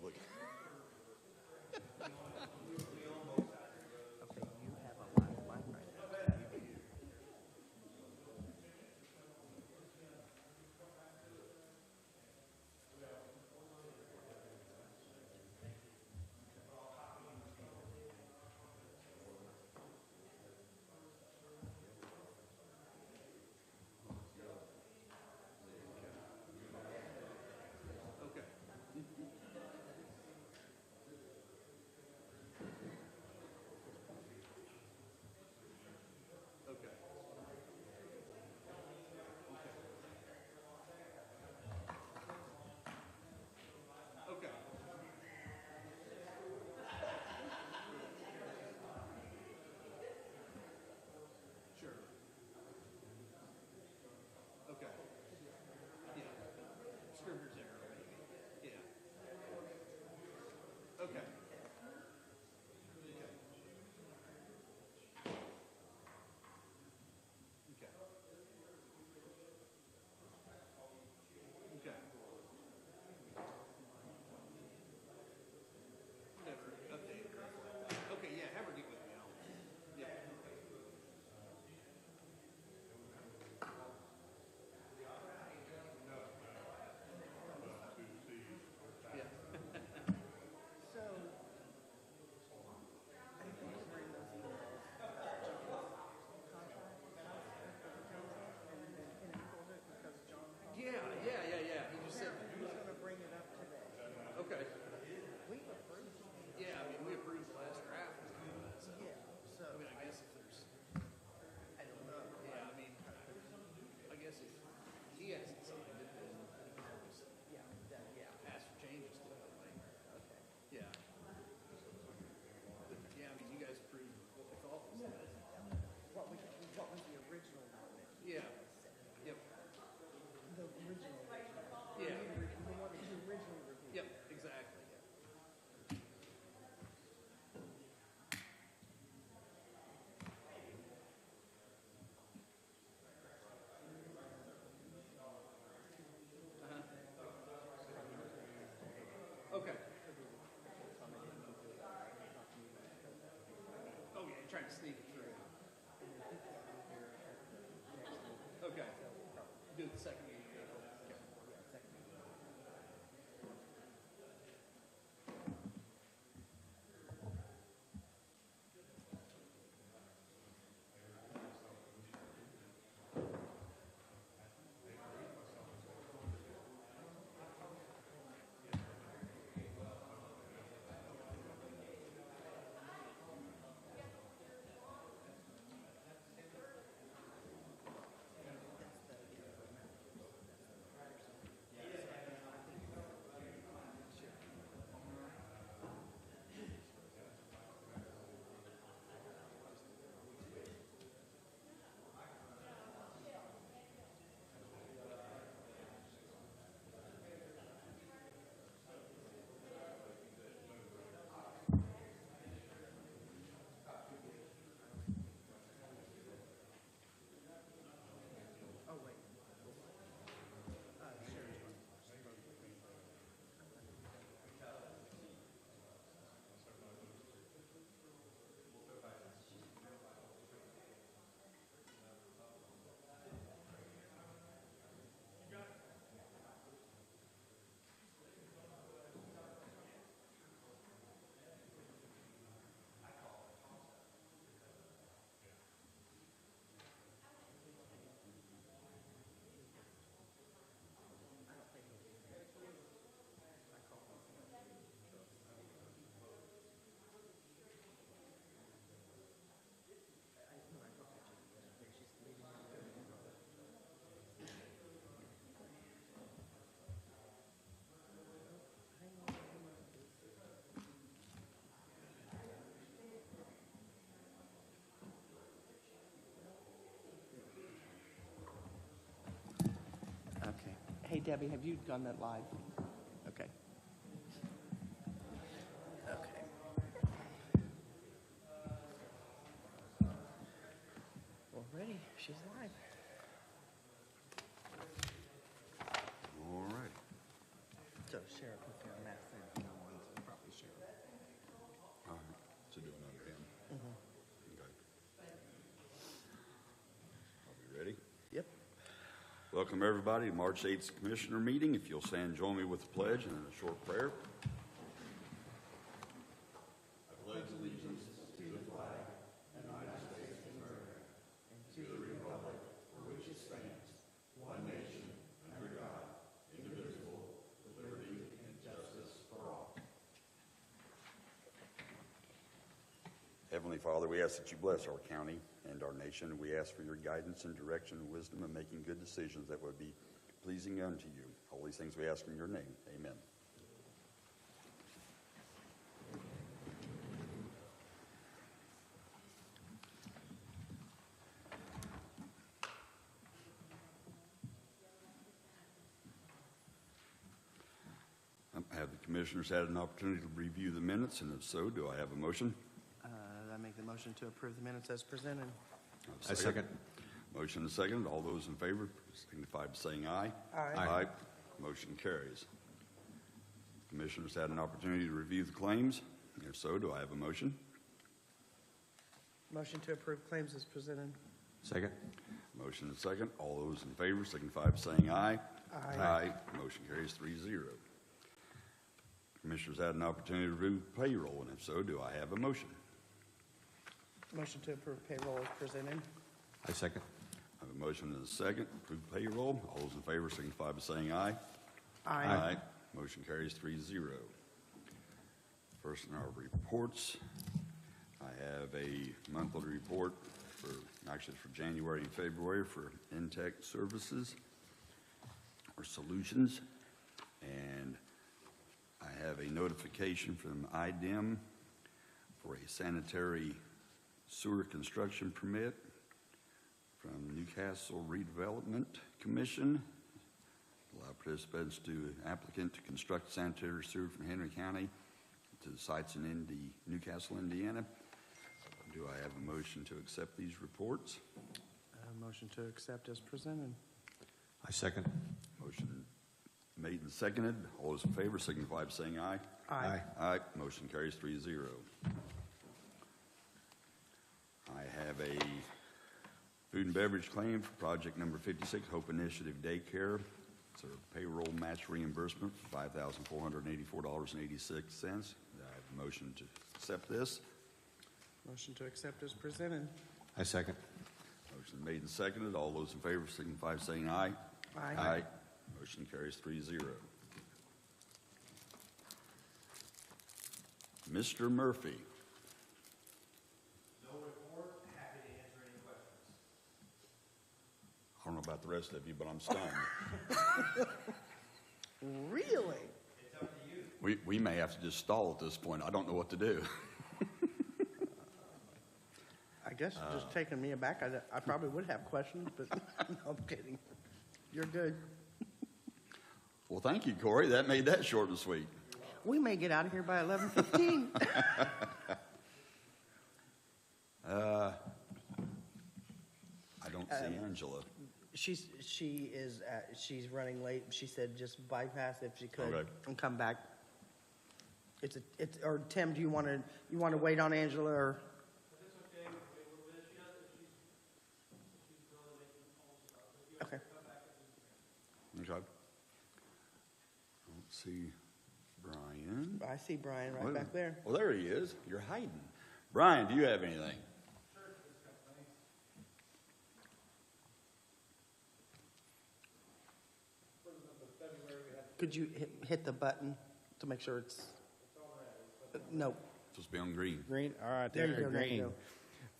public. Okay, you have a live mic right now. Okay. Okay. Okay. Sure. Okay. Yeah. Scrivener's error, maybe. Yeah. Okay. Okay. Okay. Okay. Never updated. Okay, yeah, have her get with me. Yeah. Yeah. So, I think during those emails, contract, and he pulled it because John. Yeah. He just said, Apparently, he's going to bring it up today. okay. We approved. Yeah, I mean, we approved the last draft. So, Yeah. So I mean, I guess if there's, I don't know. yeah, I mean, I guess if he hasn't signed it, then he can always Yeah. Yeah. ask for changes to it. Like, Okay. yeah. But, yeah, I mean, you guys approved what we thought was that. What was the original one? Yeah. Yep. The original. Yeah. The one that you originally reviewed. Yep. Exactly. Yeah. Okay. Oh yeah, you're trying to sneak it through. Okay. Do it the second week. Okay. Oh wait. Okay. Hey, Debbie, have you done that live? Okay. Okay. Well, ready. She's live. All right. So, Sheriff, if you're a math fan, welcome everybody to March 8th Commissioner meeting. If you'll stand and join me with the pledge and a short prayer. Heavenly Father, we ask that you bless our county and our nation. We ask for your guidance and direction and wisdom in making good decisions that would be pleasing unto you. All these things we ask in your name. Amen. Have the commissioners had an opportunity to review the minutes? And if so, do I have a motion? I make the motion to approve the minutes as presented. I second. Motion and second. All those in favor signify by saying aye. Aye. Motion carries. Commissioners had an opportunity to review the claims. If so, do I have a motion? Motion to approve claims as presented. Second. Motion and second. All those in favor signify by saying aye. Aye. Motion carries 3-0. Commissioners had an opportunity to review payroll, and if so, do I have a motion? Motion to approve payroll as presented. I second. I have a motion and a second. Approve payroll. All those in favor signify by saying aye. Aye. Motion carries 3-0. First in our reports, I have a monthly report for January and February for Intech Services or Solutions. And I have a notification from IDEM for a sanitary sewer construction permit from Newcastle Redevelopment Commission. Allow participants applicant to construct sanitary sewer from Henry County to the sites in Newcastle, Indiana. Do I have a motion to accept these reports? Motion to accept as presented. I second. Motion made and seconded. All those in favor signify by saying aye. Aye. Aye. Motion carries 3-0. I have a food and beverage claim for project number 56, Hope Initiative Daycare. It's a payroll match reimbursement for $5,484.86. I have a motion to accept this. Motion to accept as presented. I second. Motion made and seconded. All those in favor signify by saying aye. Aye. Motion carries 3-0. Mr. Murphy. No report. Happy to answer any questions. I don't know about the rest of you, but I'm stunned. Really? It's up to you. We may have to just stall at this point. I don't know what to do. I guess you're just taking me aback. I probably would have questions, but no, I'm kidding. You're good. Well, thank you, Corey. That made that short and sweet. We may get out of here by 11:15. I don't see Angela. She's running late. She said just bypass if she could Okay. and come back. Or Tim, do you want to wait on Angela or? It's okay. Wait a little bit. She's going to make calls about it. If you Okay. come back and Okay. I don't see Brian. I see Brian right Wait a back there. minute. Well, there he is. You're hiding. Brian, do you have anything? Could you hit the button to make sure it's? No. Supposed to be on green. Green, all right, There you there, go, there you green. go.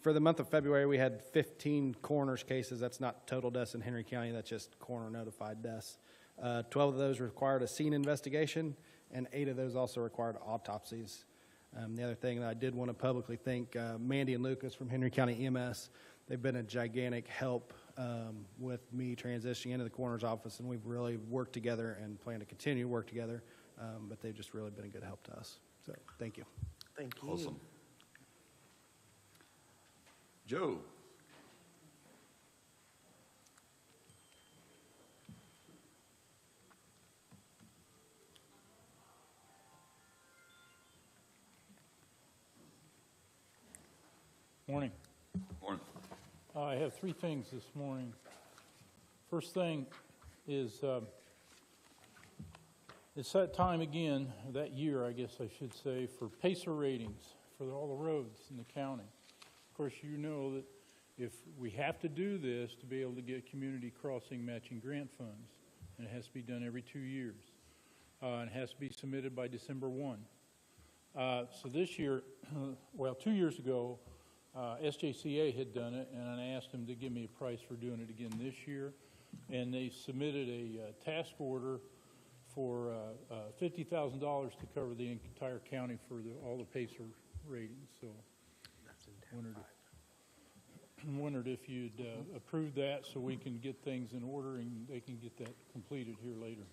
For the month of February, we had 15 coroner's cases. That's not total deaths in Henry County, that's just coroner notified deaths. 12 of those required a scene investigation, and 8 of those also required autopsies. The other thing that I did want to publicly thank Mandy and Lucas from Henry County EMS. They've been a gigantic help with me transitioning into the coroner's office, and we've really worked together and plan to continue to work together, but they've just really been a good help to us. So, thank you. Thank you. Awesome. Joe. Morning. Morning. I have 3 things this morning. First thing, is, it's that time again, that year, I guess I should say, for PACER ratings for all the roads in the county. Of course, you know that if we have to do this to be able to get community crossing matching grant funds, and it has to be done every 2 years. And it has to be submitted by December 1. So this year, well, 2 years ago, SJCA had done it, and I asked them to give me a price for doing it again this year. And they submitted a task order for $50,000 to cover the entire county for all the PACER ratings. So wondered if you'd approve that so we can get things in order and they can get that completed here later.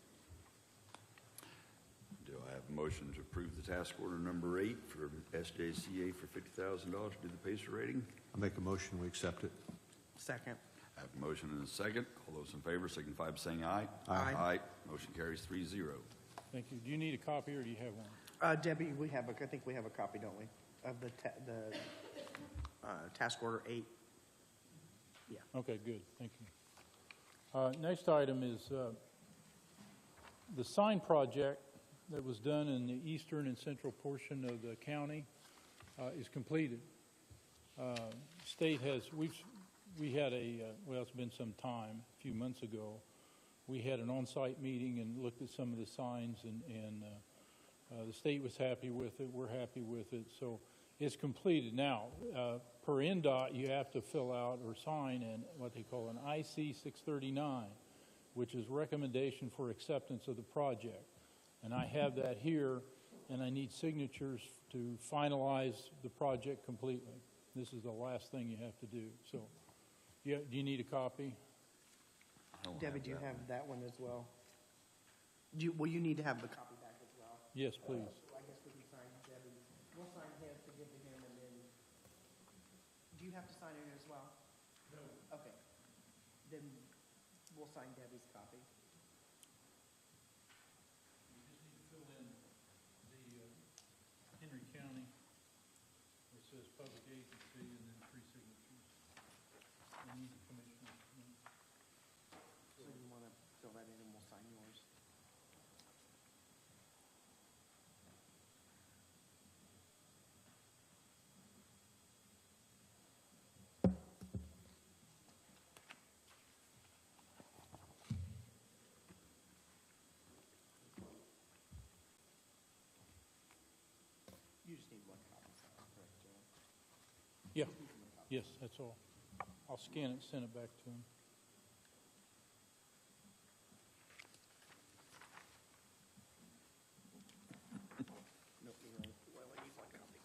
Do I have a motion to approve the task order number 8 for SJCA for $50,000 to do the PACER rating? I'll make a motion, we accept it. Second. I have a motion and a second. All those in favor signify by saying aye. Aye. Aye. Motion carries 3-0. Thank you. Do you need a copy or do you have one? Debbie, I think we have a copy, don't we, of the task order 8? Okay, good. Thank you. Next item is the sign project that was done in the eastern and central portion of the county is completed. State has, we had well, it's been some time, a few months ago. We had an on-site meeting and looked at some of the signs, and the state was happy with it. We're happy with it. So it's completed. Now, per NDOT, you have to fill out or sign in what they call an IC 639, which is recommendation for acceptance of the project. And I have that here, and I need signatures to finalize the project completely. This is the last thing you have to do. So, do you need a copy? Debbie, do you have that one as well? Will you need to have the copy back as well? Yes, please. So I guess we can sign Debbie. We'll sign his to give to him, and then, do you have to sign it as well? No. Okay. Then we'll sign Debbie's copy. You just need to fill in the Henry County, where it says public agency, and then 3 signatures. I need the commissioner. So you want to fill that in, and we'll sign yours. You just need one copy, correct, Joe? Yeah, yes, that's all. I'll scan it and send it back to him. Nope, you're right. Well, I need one copy.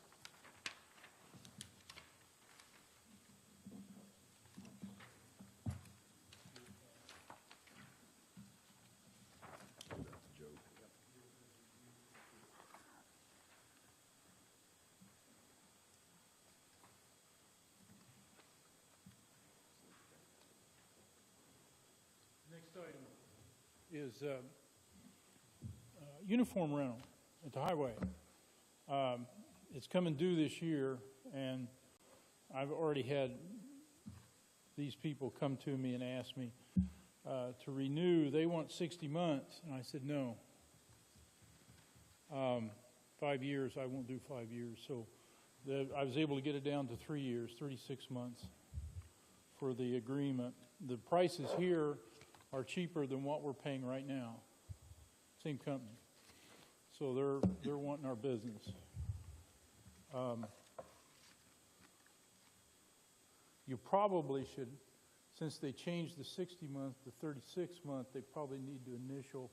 Next item is uniform rental at the highway. It's coming due this year, and I've already had these people come to me and ask me to renew. They want 60 months, and I said no. 5 years, I won't do 5 years. So I was able to get it down to 3 years, 36 months for the agreement. The prices here are cheaper than what we're paying right now. Same company. So they're wanting our business. You probably should, since they changed the 60-month to 36-month, they probably need to initial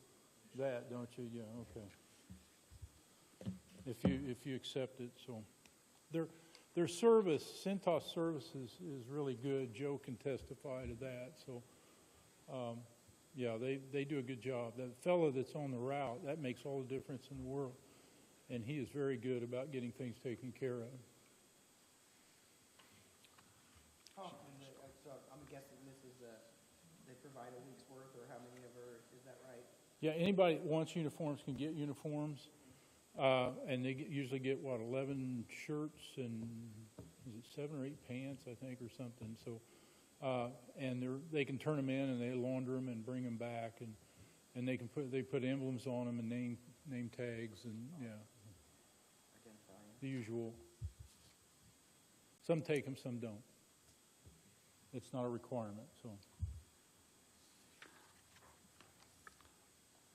that, don't you? Yeah, okay. If you accept it, so their service, Cintas Services, is really good. Joe can testify to that. So, yeah, they do a good job. That fellow that's on the route, that makes all the difference in the world, and he is very good about getting things taken care of. Oh, so I'm guessing this is, they provide a week's worth, or how many of her, is that right? Yeah, anybody that wants uniforms can get uniforms, and they usually get, 11 shirts and is it 7 or 8 pants, I think, or something. So And they can turn them in and they launder them and bring them back, and they put emblems on them and name tags and, yeah, the usual. Some take them, some don't. It's not a requirement, so.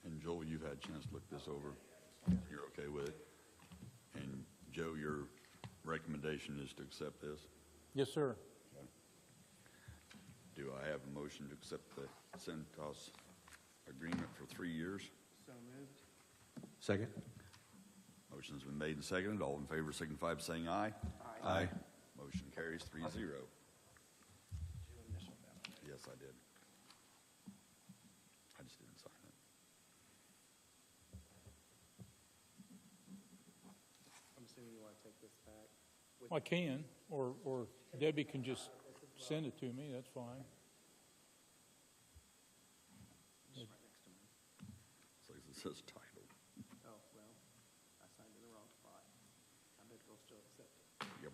And Joel, you've had a chance to look this over. You're okay with it? And Joe, your recommendation is to accept this? Yes, sir. Do I have a motion to accept the Cintas agreement for 3 years? So moved. Second? Motion's been made and seconded. All in favor signify by saying aye. Aye. Motion carries 3-0. Did you initial that? Yes, I did. I just didn't sign it. I'm assuming you want to take this back. I can, or Debbie can just send it to me, that's fine. Just right next to mine. So it says title. Oh, well, I signed in the wrong spot. I bet they'll still accept it. Yep.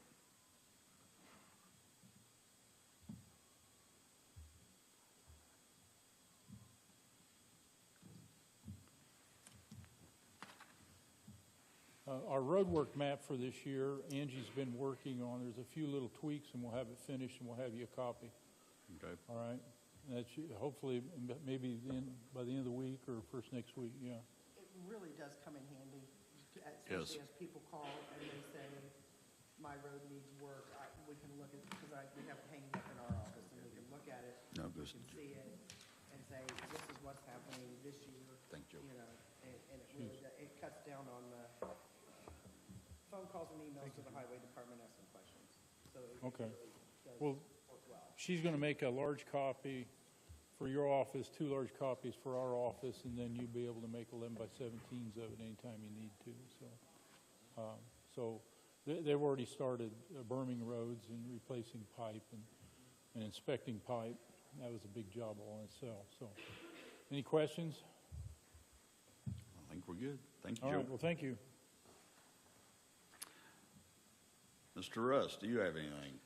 Our roadwork map for this year, Angie's been working on, there's a few little tweaks, and we'll have it finished, and we'll have you a copy, Okay. all right? And that should, hopefully, maybe by the end of the week or first next week, yeah. It really does come in handy, Yes. especially as people call and they say, my road needs work. We can look at, because we have it hanging up in our office, and we can look at it, No, we this- can see it, and say, this is what's happening this year. Thank you. You know, and it really, it cuts down on the phone calls and emails to the highway department asking questions. So it Okay. really does Well, work well. she's going to make a large copy for your office, 2 large copies for our office, and then you'll be able to make 11 by 17s of it anytime you need to. So they've already started berming roads and replacing pipe and inspecting pipe. That was a big job all in itself. So, any questions? I think we're good. Thank you, All Joe. right, well, thank you. Mr. Russ, do you have anything?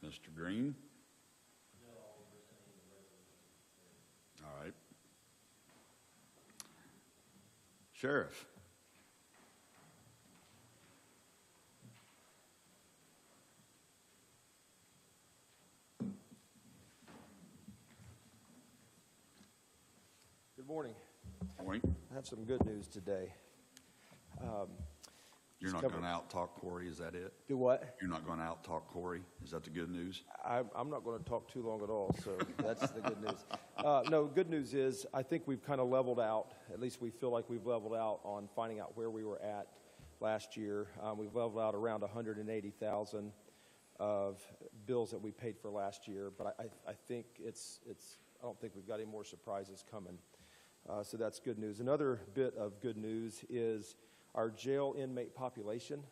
Mr. Green? All right. Sheriff? Good morning. Morning. I have some good news today. You're not cover- going to out-talk Corey, is that it? Do what? You're not going to out-talk Corey? Is that the good news? I'm not going to talk too long at all, so that's the good news. No, good news is I think we've kind of leveled out, at least we feel like we've leveled out on finding out where we were at last year. We've leveled out around 180,000 of bills that we paid for last year, but I think I don't think we've got any more surprises coming. So that's good news. Another bit of good news is our jail inmate population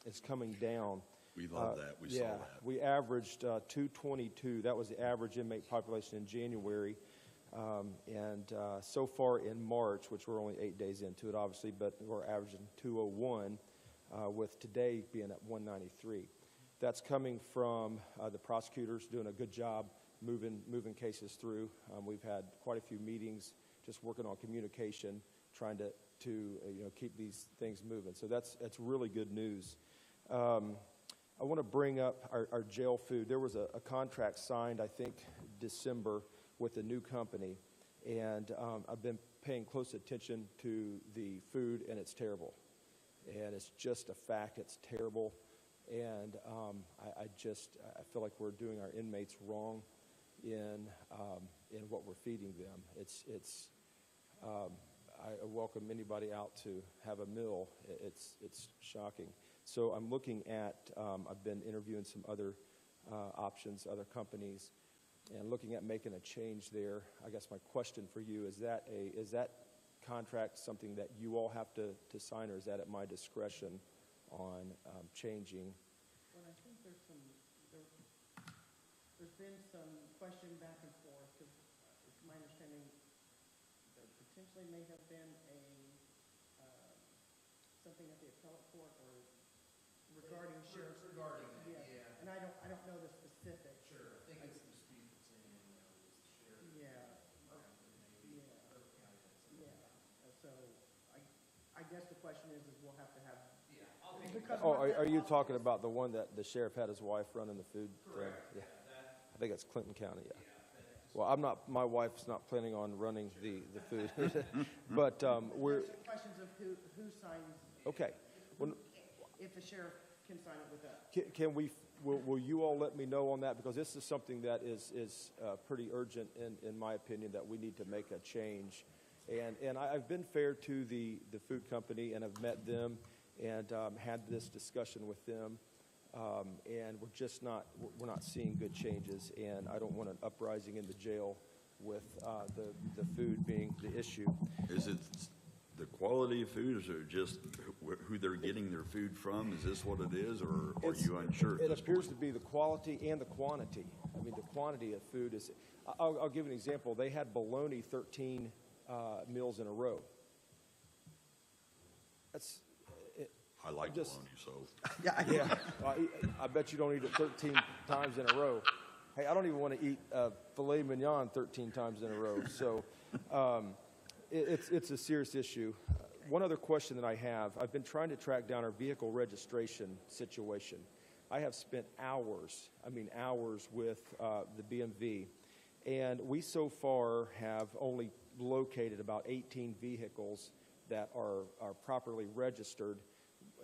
is coming down. We love that. We saw Yeah, that. we averaged 222. That was the average inmate population in January. So far in March, which we're only 8 days into it, obviously, but we're averaging 201, with today being at 193. That's coming from the prosecutors doing a good job moving cases through. We've had quite a few meetings just working on communication, trying to keep these things moving. So that's really good news. I want to bring up our jail food. There was a contract signed, I think, December with a new company, and I've been paying close attention to the food, and it's terrible. And it's just a fact, it's terrible. And I feel like we're doing our inmates wrong in what we're feeding them. I welcome anybody out to have a meal. It's shocking. So I'm looking at, I've been interviewing some other options, other companies, and looking at making a change there. I guess my question for you, is that contract something that you all have to sign, or is that at my discretion on changing? Well, I think there's been some question back and forth, because it's my understanding there potentially may have been something at the appellate court or regarding sheriff's. Regarding that, yeah. And I don't know the specifics. Sure, I think it's the dispute that's in, the sheriff. Yeah, Maybe, yeah. or county, that's. yeah. So I guess the question is we'll have to have. Yeah, I'll take. Because Oh, what are that you also talking is- about the one that the sheriff had his wife running the food thing? Yeah. I think it's Clinton County, yeah. Well, my wife's not planning on running the food. But we're, There's some questions of who signs, okay. Well, if the sheriff can sign it with us. Can we, will you all let me know on that? Because this is something that is pretty urgent, in my opinion, that we need to make a change. And I've been fair to the food company, and I've met them and had this discussion with them. And we're not seeing good changes, and I don't want an uprising in the jail with the food being the issue. Is it the quality of food, or is it just who they're getting their food from? Is this what it is, or are you unsure at It this appears point? to be the quality and the quantity. I mean, the quantity of food is, I'll give an example. They had bologna 13 meals in a row. That's, I like just- bologna, so. yeah, I bet you don't eat it 13 times in a row. Hey, I don't even want to eat filet mignon 13 times in a row. So it's a serious issue. One other question that I have, I've been trying to track down our vehicle registration situation. I have spent hours with the BMV, and we so far have only located about 18 vehicles that are properly registered,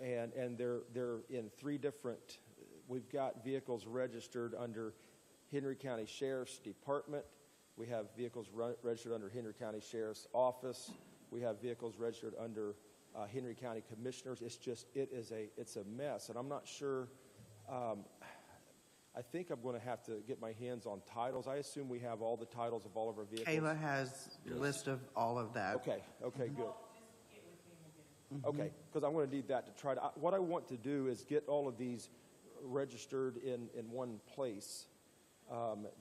and they're in three different. We've got vehicles registered under Henry County Sheriff's Department. We have vehicles registered under Henry County Sheriff's Office. We have vehicles registered under Henry County Commissioners. It's a mess, and I'm not sure. I think I'm going to have to get my hands on titles. I assume we have all the titles of all of our vehicles. Kayla has a list of all of that. Okay, good. Okay, because I'm going to need that to try to, what I want to do is get all of these registered in one place,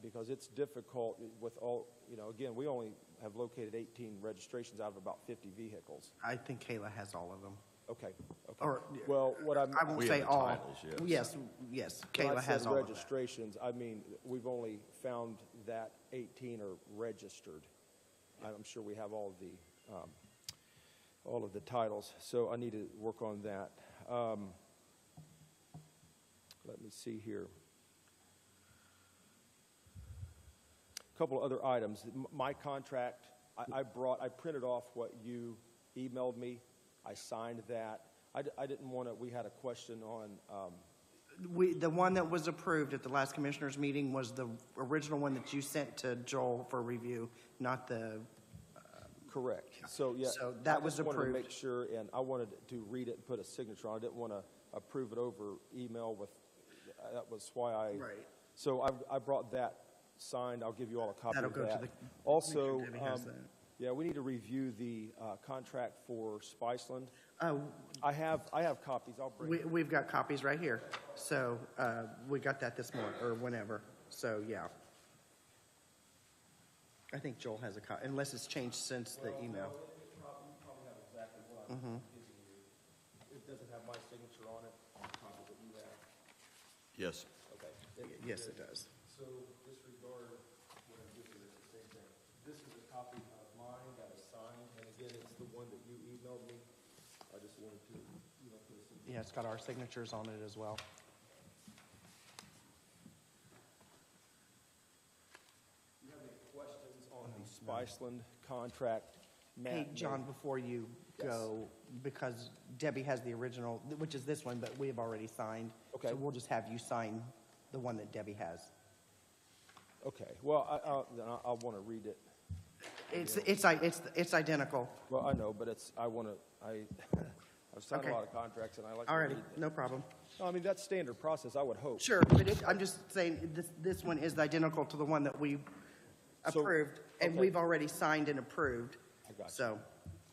because it's difficult with all, again, we only have located 18 registrations out of about 50 vehicles. I think Kayla has all of them. Okay. Or, Well, what I won't We say have the all. titles, Yes, when Kayla I has said all of that. registrations, I mean, we've only found that 18 are registered. I'm sure we have all of the titles, so I need to work on that. Let me see here. A couple other items. My contract, I printed off what you emailed me. I signed that. I didn't want to, we had a question on, The one that was approved at the last commissioners meeting was the original one that you sent to Joel for review, not the, correct. So, yeah. So that was I just wanted to approved. make sure, and I wanted to read it and put a signature on it. I didn't want to approve it over email with, that was why I. Right. So I brought that signed. I'll give you all a copy That'll of go to that. the. Also, Debbie has that. yeah, we need to review the contract for Spiceland. Oh, I have copies. I'll bring. we've got copies right here. So, we got that this morning, or whenever. So, yeah. I think Joel has a copy, unless it's changed since the email. You probably have exactly what I'm giving you. It doesn't have my signature on it. Copy that you have. Yes. Okay. Yes, it does. So disregard what I'm giving you, it's the same thing. This is a copy of mine that is signed, and again, it's the one that you emailed me. I just wanted to, put a signature. Yeah, it's got our signatures on it as well. You have any questions on the Spiceland contract? Matt Hey, made- John, before you go, because Debbie has the original, which is this one, but we have already signed. Okay. So we'll just have you sign the one that Debbie has. Okay, well, then I'll want to read it. It's identical. Well, I know, but I've signed a Okay. lot of contracts, and I like to Alrighty, read them. no problem. No, I mean, that's standard process, I would hope. Sure, but I'm just saying, this one is identical to the one that we So, approved, and okay. we've already signed and approved. I got you. So,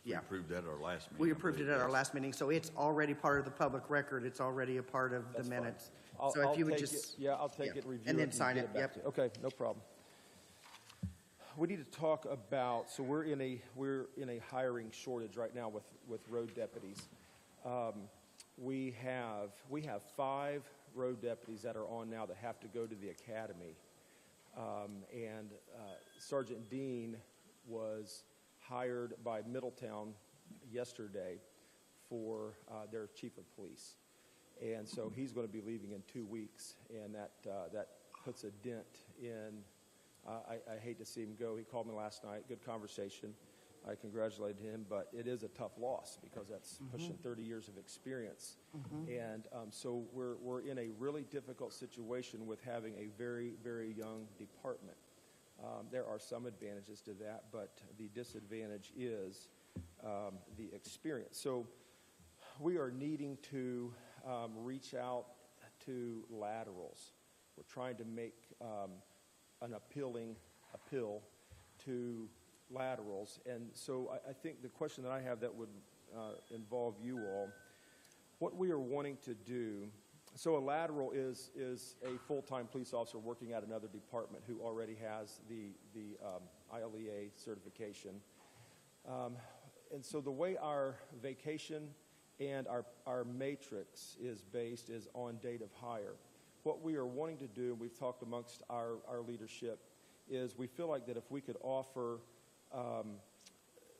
yeah. We approved that at our last meeting. We I approved it believe, at our yes. last meeting, so it's already part of the public record. It's already a part of the That's fine. minutes. I'll So if you would take just. it- Yeah, I'll take it, review it. And then sign get it, back yep. to you. Okay, no problem. We need to talk about, so we're in a hiring shortage right now with road deputies. we have 5 road deputies that are on now that have to go to the academy. And Sergeant Dean was hired by Middletown yesterday for their chief of police. And so he's going to be leaving in 2 weeks, and that puts a dent in, I hate to see him go. He called me last night, good conversation. I congratulated him, but it is a tough loss because that's pushing 30 years of experience. And so we're in a really difficult situation with having a very, very young department. There are some advantages to that, but the disadvantage is the experience. So we are needing to reach out to laterals. We're trying to make an appeal to laterals. And so I think the question that I have that would involve you all, what we are wanting to do, so a lateral is a full-time police officer working at another department who already has the ILEA certification. And so the way our vacation and our matrix is based is on date of hire. What we are wanting to do, and we've talked amongst our leadership, is we feel like that if we could offer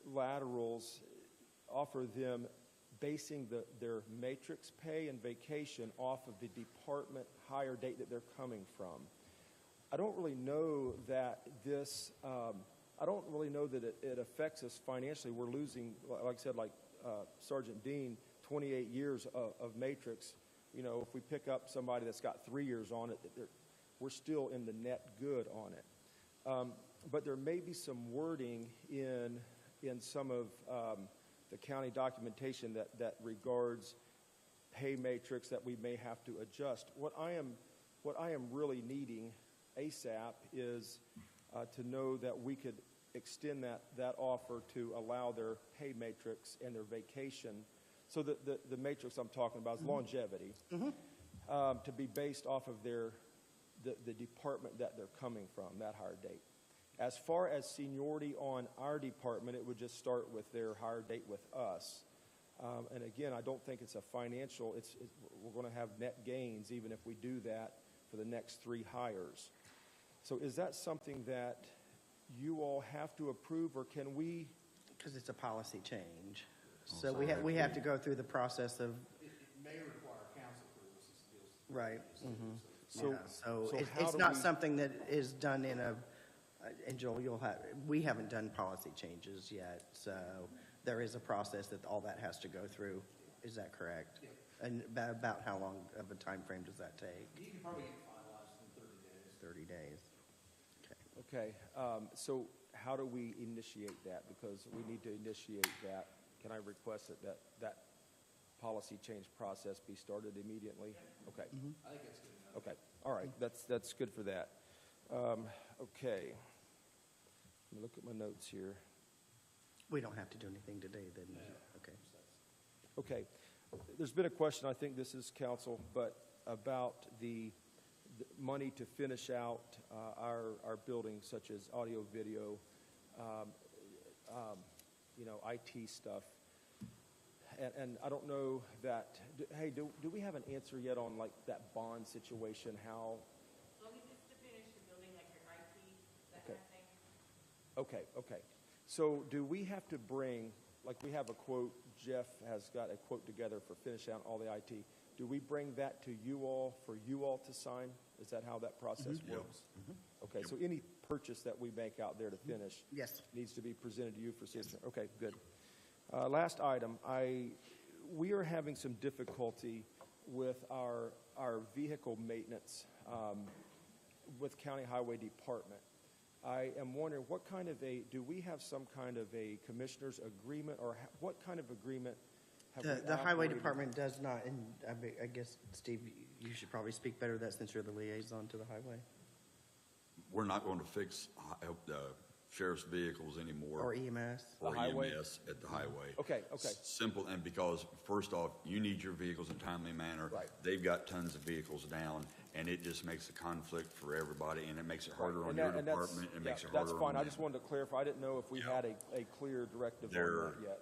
laterals, offer them basing their matrix pay and vacation off of the department hire date that they're coming from. I don't really know that this, I don't really know that it affects us financially. We're losing, like I said, like Sergeant Dean, 28 years of matrix. You know, if we pick up somebody that's got 3 years on it, we're still in the net good on it. But there may be some wording in some of the county documentation that regards pay matrix that we may have to adjust. What I am really needing ASAP is to know that we could extend that offer to allow their pay matrix and their vacation. So the matrix I'm talking about is longevity, to be based off of the department that they're coming from, that hire date. As far as seniority on our department, it would just start with their hire date with us. And again, I don't think it's a financial, we're going to have net gains even if we do that for the next 3 hires. So is that something that you all have to approve, or can we? Because it's a policy change. So we have to go through the process of. It may require council approval since it deals with. Right. So It's how not do we- something that is done in a, and Joel, we haven't done policy changes yet, so there is a process that all that has to go through. Is that correct? Yeah. And about how long of a time frame does that take? You can probably get it finalized in 30 days. 30 days. Okay, so how do we initiate that? Because we need to initiate that. Can I request that policy change process be started immediately? Okay. I think that's good enough. Okay, all right, that's good for that. Okay, let me look at my notes here. We don't have to do anything today then? No. Okay. Okay, there's been a question, I think this is council, but about the money to finish out our buildings such as audio, video, IT stuff. And I don't know that, hey, do we have an answer yet on like that bond situation, how? As long as it's to finish the building, like your IT, that kind of thing. Okay. So do we have to bring, like we have a quote, Jeff has got a quote together for finish out all the IT. Do we bring that to you all for you all to sign? Is that how that process works? Okay, so any purchase that we make out there to finish Yes. needs to be presented to you for signature. Okay, good. Last item, we are having some difficulty with our vehicle maintenance with County Highway Department. I am wondering what kind of do we have some kind of a commissioner's agreement, or what kind of agreement have we The highway operated? department does not, and I guess, Steve, you should probably speak better to that since you're the liaison to the highway. We're not going to fix sheriff's vehicles anymore. Or EMS. The highway? EMS at the highway. Okay. Simple, and because, first off, you need your vehicles in a timely manner. Right. They've got tons of vehicles down, and it just makes a conflict for everybody, and it makes it harder on And your that- and that's- department, it yeah, makes it harder on That's fine, I them. just wanted to clarify, I didn't know if we Yeah. had a clear directive on There- that yet.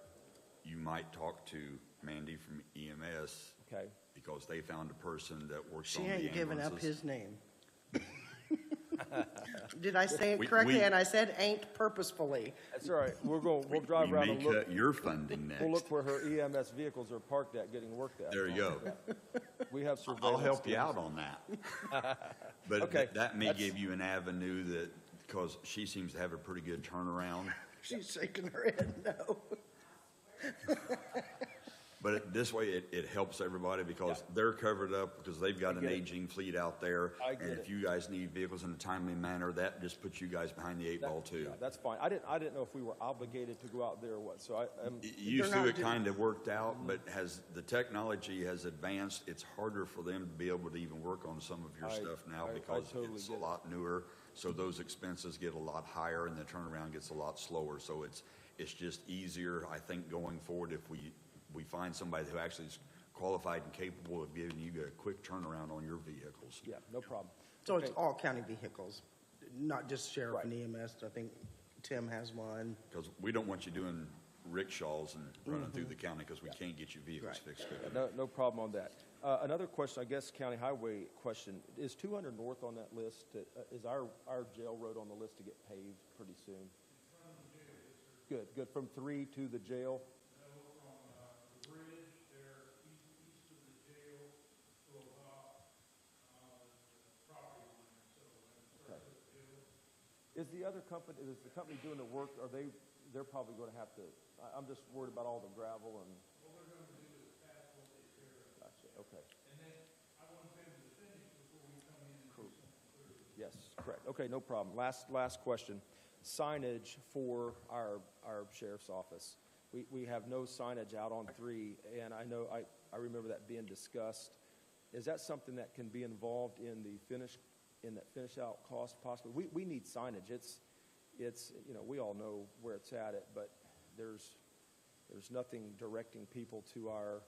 You might talk to Mandy from EMS, Okay. because they found a person that works She on the ain't giving up ambulances. his name. Did I say We- it correctly? we- And I said ain't purposefully. That's all right. We'll drive We around may and look. cut your funding next. We'll look where her EMS vehicles are parked at, getting worked at. There you go. We have surveillance. I'll help you teams. out on that. But Okay, that may that's- give you an avenue that, because she seems to have a pretty good turnaround. She's shaking her head no. But this way, it helps everybody because they're covered up because they've got I an get it. aging fleet out there. I get And it. if you guys need vehicles in a timely manner, that just puts you guys behind the eight ball too. Yeah, that's fine. I didn't know if we were obligated to go out there or what, so I'm, Used They're to, not it doing- kind of worked out, but as the technology has advanced, it's harder for them to be able to even work on some of your stuff now I because totally it's a get it. lot newer. So those expenses get a lot higher and the turnaround gets a lot slower. So it's just easier, I think, going forward if we find somebody who actually is qualified and capable of giving you a quick turnaround on your vehicles. yeah, no problem. So it's Okay. all county vehicles, not just sheriff Right. and EMS. I think Tim has one. Because we don't want you doing rickshaws and running through the county because we can't get your vehicles Right. fixed quick. No problem on that. Another question, I guess, county highway question, is 200 North on that list? Is our jail road on the list to get paved pretty soon? Good, from 3 to the jail? Is the other company, is the company doing the work, they're probably going to have to, I'm just worried about all the gravel and. What we're going to do is pass what they tear up. Gotcha, okay. And then I want them to finish before we come in and do something. Yes, correct. Okay, no problem. Last question. Signage for our sheriff's office. We have no signage out on 3, and I know, I remember that being discussed. Is that something that can be involved in that finish out cost possibly? We need signage. It's, we all know where it's at it, but there's nothing directing people to our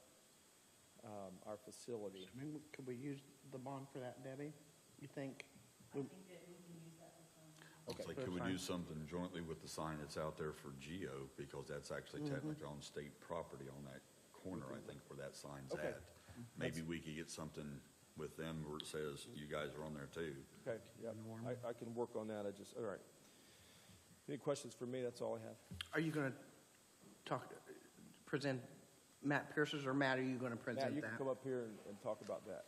facility. I mean, could we use the bond for that, Debbie? You think? I think that we can use that for some. It's like, could we do something jointly with the sign that's out there for Geo? Because that's actually technically on state property on that corner, I think, where that sign's Okay. at. Maybe we could get something with them where it says, you guys are on there too. Okay, yeah, I can work on that. All right. Any questions for me? That's all I have. Are you going to present Matt Pierce's, or Matt, are you going to present Matt, you can that? come up here and talk about that.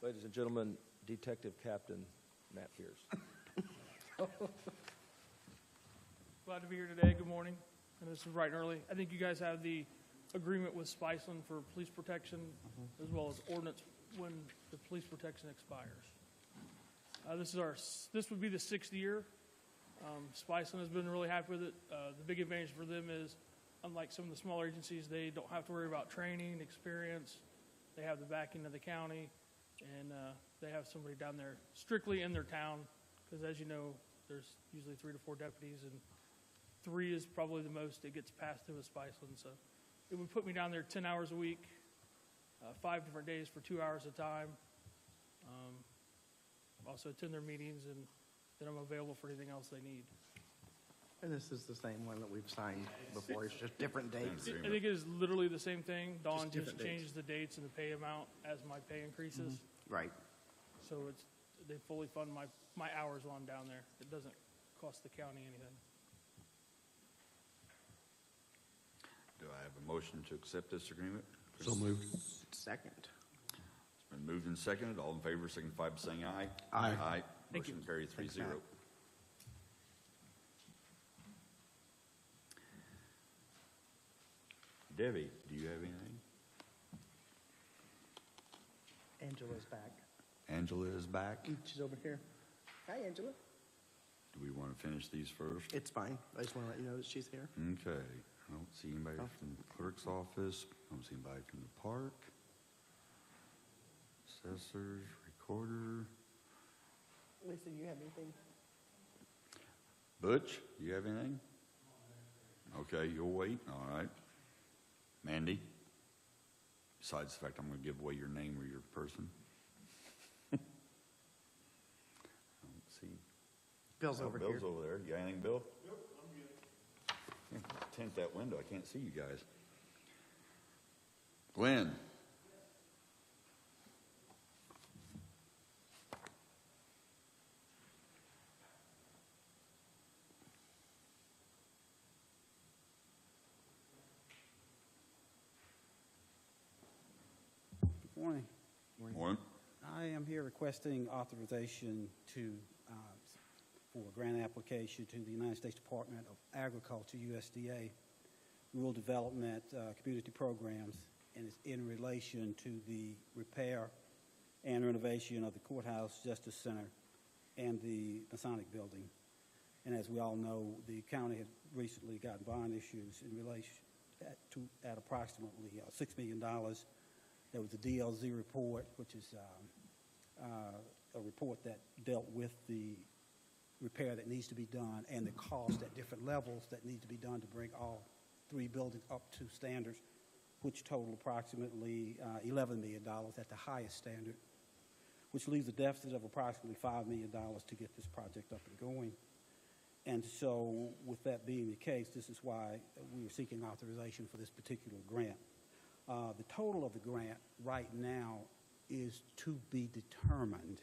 Ladies and gentlemen, Detective Captain Matt Pierce. Glad to be here today. Good morning. And this is bright and early. I think you guys have the agreement with Spiceland for police protection, as well as ordinance when the police protection expires. This would be the 6th year. Spiceland has been really happy with it. The big advantage for them is, unlike some of the smaller agencies, they don't have to worry about training, experience. They have the backing of the county, and they have somebody down there strictly in their town, because as you know, there's usually 3 to 4 deputies, and 3 is probably the most it gets passed to a Spiceland. So it would put me down there 10 hours a week, 5 different days for 2 hours at a time. Also attend their meetings, and then I'm available for anything else they need. And this is the same one that we've signed before. It's just different dates. I think it is literally the same thing. Dawn just different dates. changes the dates and the pay amount as my pay increases. Right. So they fully fund my hours while I'm down there. It doesn't cost the county anything. Do I have a motion to accept this agreement? So moved. Second. It's been moved and seconded. All in favor, signify by saying aye. Aye. Aye. Thank you. Motion carried 3-0. Matt. Debbie, do you have anything? Angela's back. Angela is back. She's over here. Hi, Angela. Do we want to finish these first? It's fine. I just want to let you know that she's here. Okay. I don't see anybody from the clerk's office. I don't see anybody from the park. Assessors, recorder. Lisa, you have anything? Butch, you have anything? Okay, you'll wait. All right. Mandy? Besides the fact I'm going to give away your name or your person. I don't see. Bill's Oh, over Bill's here. over there. You got anything, Bill? Tint that window, I can't see you guys. Glenn? Morning. Morning. I am here requesting authorization to, for a grant application to the United States Department of Agriculture, USDA, Rural Development Community Programs, and it's in relation to the repair and renovation of the Courthouse Justice Center and the Masonic Building. And as we all know, the county had recently gotten bond issues in relation at approximately $6 million. There was a DLZ report, which is a report that dealt with the repair that needs to be done and the cost at different levels that need to be done to bring all three buildings up to standards, which total approximately $11 million at the highest standard, which leaves a deficit of approximately $5 million to get this project up and going. And so with that being the case, this is why we are seeking authorization for this particular grant. The total of the grant right now is to be determined.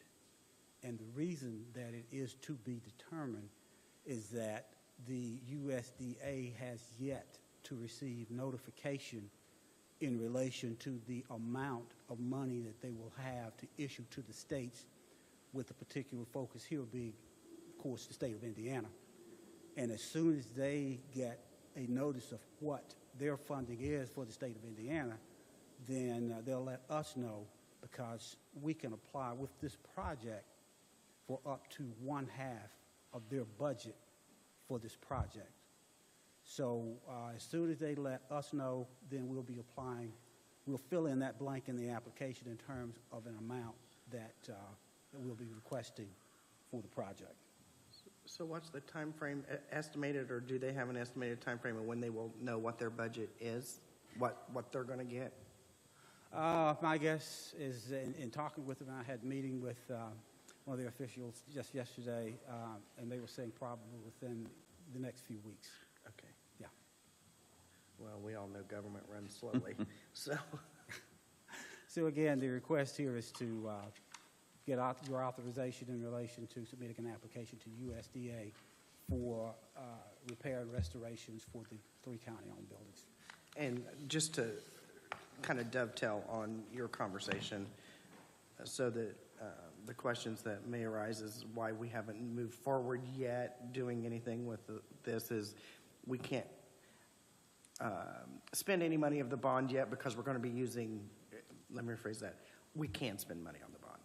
And the reason that it is to be determined is that the USDA has yet to receive notification in relation to the amount of money that they will have to issue to the states, with a particular focus here being, of course, the state of Indiana. And as soon as they get a notice of what their funding is for the state of Indiana, then they'll let us know, because we can apply with this project for up to 1/2 of their budget for this project. So as soon as they let us know, then we'll be applying, we'll fill in that blank in the application in terms of an amount that we'll be requesting for the project. So what's the time frame estimated, or do they have an estimated time frame of when they will know what their budget is, what they're going to get? My guess is, in talking with them, I had a meeting with one of their officials just yesterday, and they were saying probably within the next few weeks. Okay. Yeah. Well, we all know government runs slowly, so. So again, the request here is to get your authorization in relation to submitting an application to USDA for repair and restorations for the 3 county-owned buildings. And just to kind of dovetail on your conversation, so that the questions that may arise is why we haven't moved forward yet doing anything with this is we can't spend any money of the bond yet because we're going to be using, let me rephrase that, we can spend money on the bond.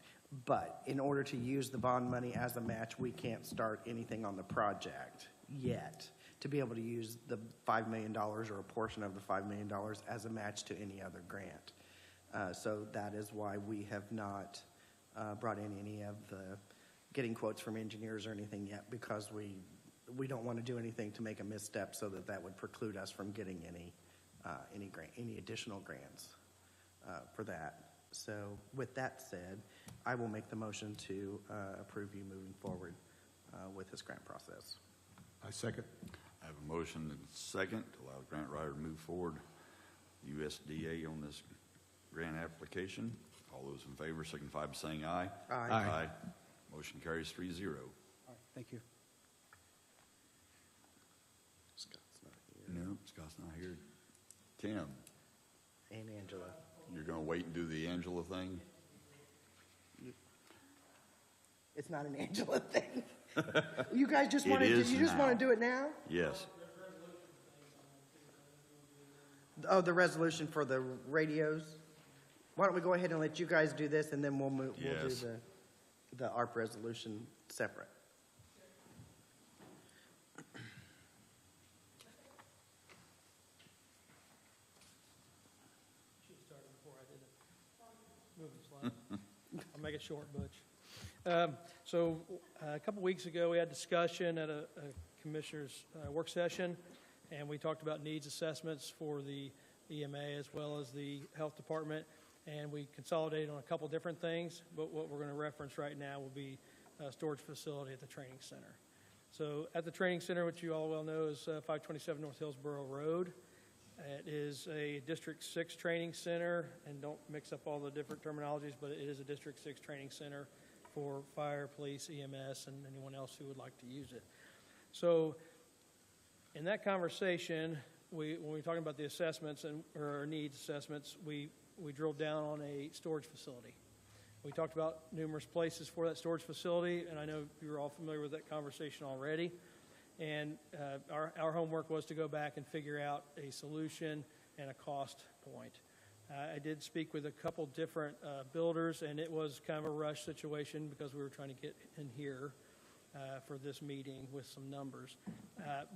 But in order to use the bond money as a match, we can't start anything on the project yet to be able to use the $5 million or a portion of the $5 million as a match to any other grant. So that is why we have not brought in any of the getting quotes from engineers or anything yet, because we don't want to do anything to make a misstep so that would preclude us from getting any additional grants for that. So with that said, I will make the motion to approve you moving forward with this grant process. I second. I have a motion and a second to allow the grant writer to move forward USDA on this grant application. All those in favor signify by saying aye. Aye. Aye. Motion carries 3-0. All right, thank you. Scott's not here. No, Scott's not here. Tim, And Angela. you're going to wait and do the Angela thing? It's not an Angela thing. You guys just It want to, is you just now. want to do it now? Yes. Oh, the resolution for the radios? Why don't we go ahead and let you guys do this, and then we'll move, we'll do Yes. the ARP resolution separate. She started before I did it. Move the slide. I'll make it short, Butch. So a couple weeks ago, we had discussion at a commissioner's work session, and we talked about needs assessments for the EMA as well as the health department, and we consolidated on a couple different things, but what we're going to reference right now will be a storage facility at the training center. So at the training center, which you all well know is 527 North Hillsborough Road. It is a District 6 training center, and don't mix up all the different terminologies, but it is a District 6 training center for fire, police, EMS, and anyone else who would like to use it. So in that conversation, when we were talking about the assessments or needs assessments, we drilled down on a storage facility. We talked about numerous places for that storage facility, and I know you're all familiar with that conversation already. And our homework was to go back and figure out a solution and a cost point. I did speak with a couple different builders, and it was kind of a rush situation because we were trying to get in here for this meeting with some numbers.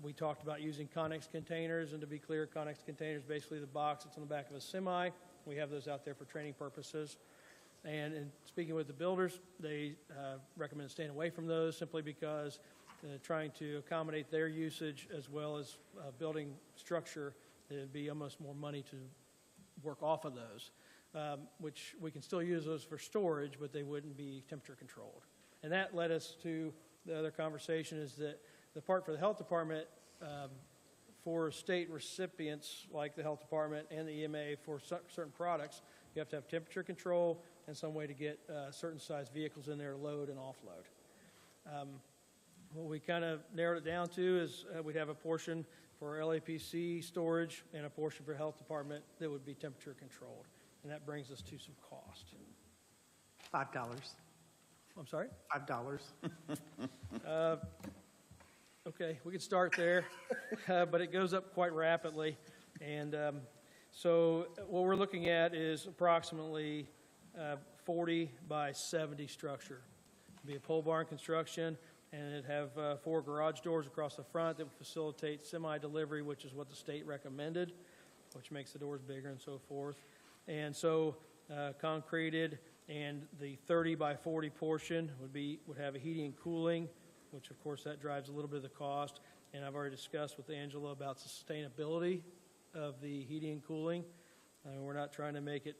We talked about using Connex containers, and to be clear, Connex containers, basically the box that's on the back of a semi. We have those out there for training purposes. And in speaking with the builders, they recommend staying away from those simply because trying to accommodate their usage as well as building structure, it would be almost more money to work off of those, which we can still use those for storage, but they wouldn't be temperature controlled. And that led us to the other conversation is that the part for the health department, for state recipients like the health department and the EMA for certain products, you have to have temperature control and some way to get certain size vehicles in there to load and offload. What we kind of narrowed it down to is we'd have a portion for LAPC storage and a portion for health department that would be temperature controlled. And that brings us to some cost. $5. I'm sorry? $5. Okay, we could start there, but it goes up quite rapidly. And so what we're looking at is approximately 40 by 70 structure. It'd be a pole barn construction, and it'd have 4 garage doors across the front that would facilitate semi-delivery, which is what the state recommended, which makes the doors bigger and so forth. And so concreted, and the 30 by 40 portion would have a heating and cooling, which of course that drives a little bit of the cost. And I've already discussed with Angela about the sustainability of the heating and cooling. We're not trying to make it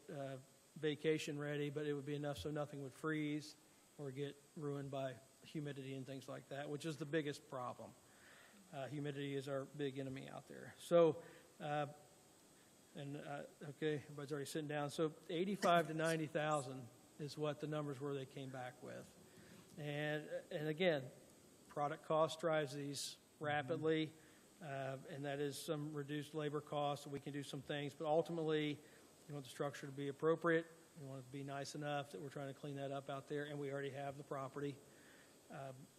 vacation ready, but it would be enough so nothing would freeze or get ruined by humidity and things like that, which is the biggest problem. Humidity is our big enemy out there. So, okay, everybody's already sitting down. So 85 to 90,000 is what the numbers were they came back with. And again, product cost drives these rapidly, and that is some reduced labor costs, and we can do some things, but ultimately, you want the structure to be appropriate. You want it to be nice enough that we're trying to clean that up out there, and we already have the property.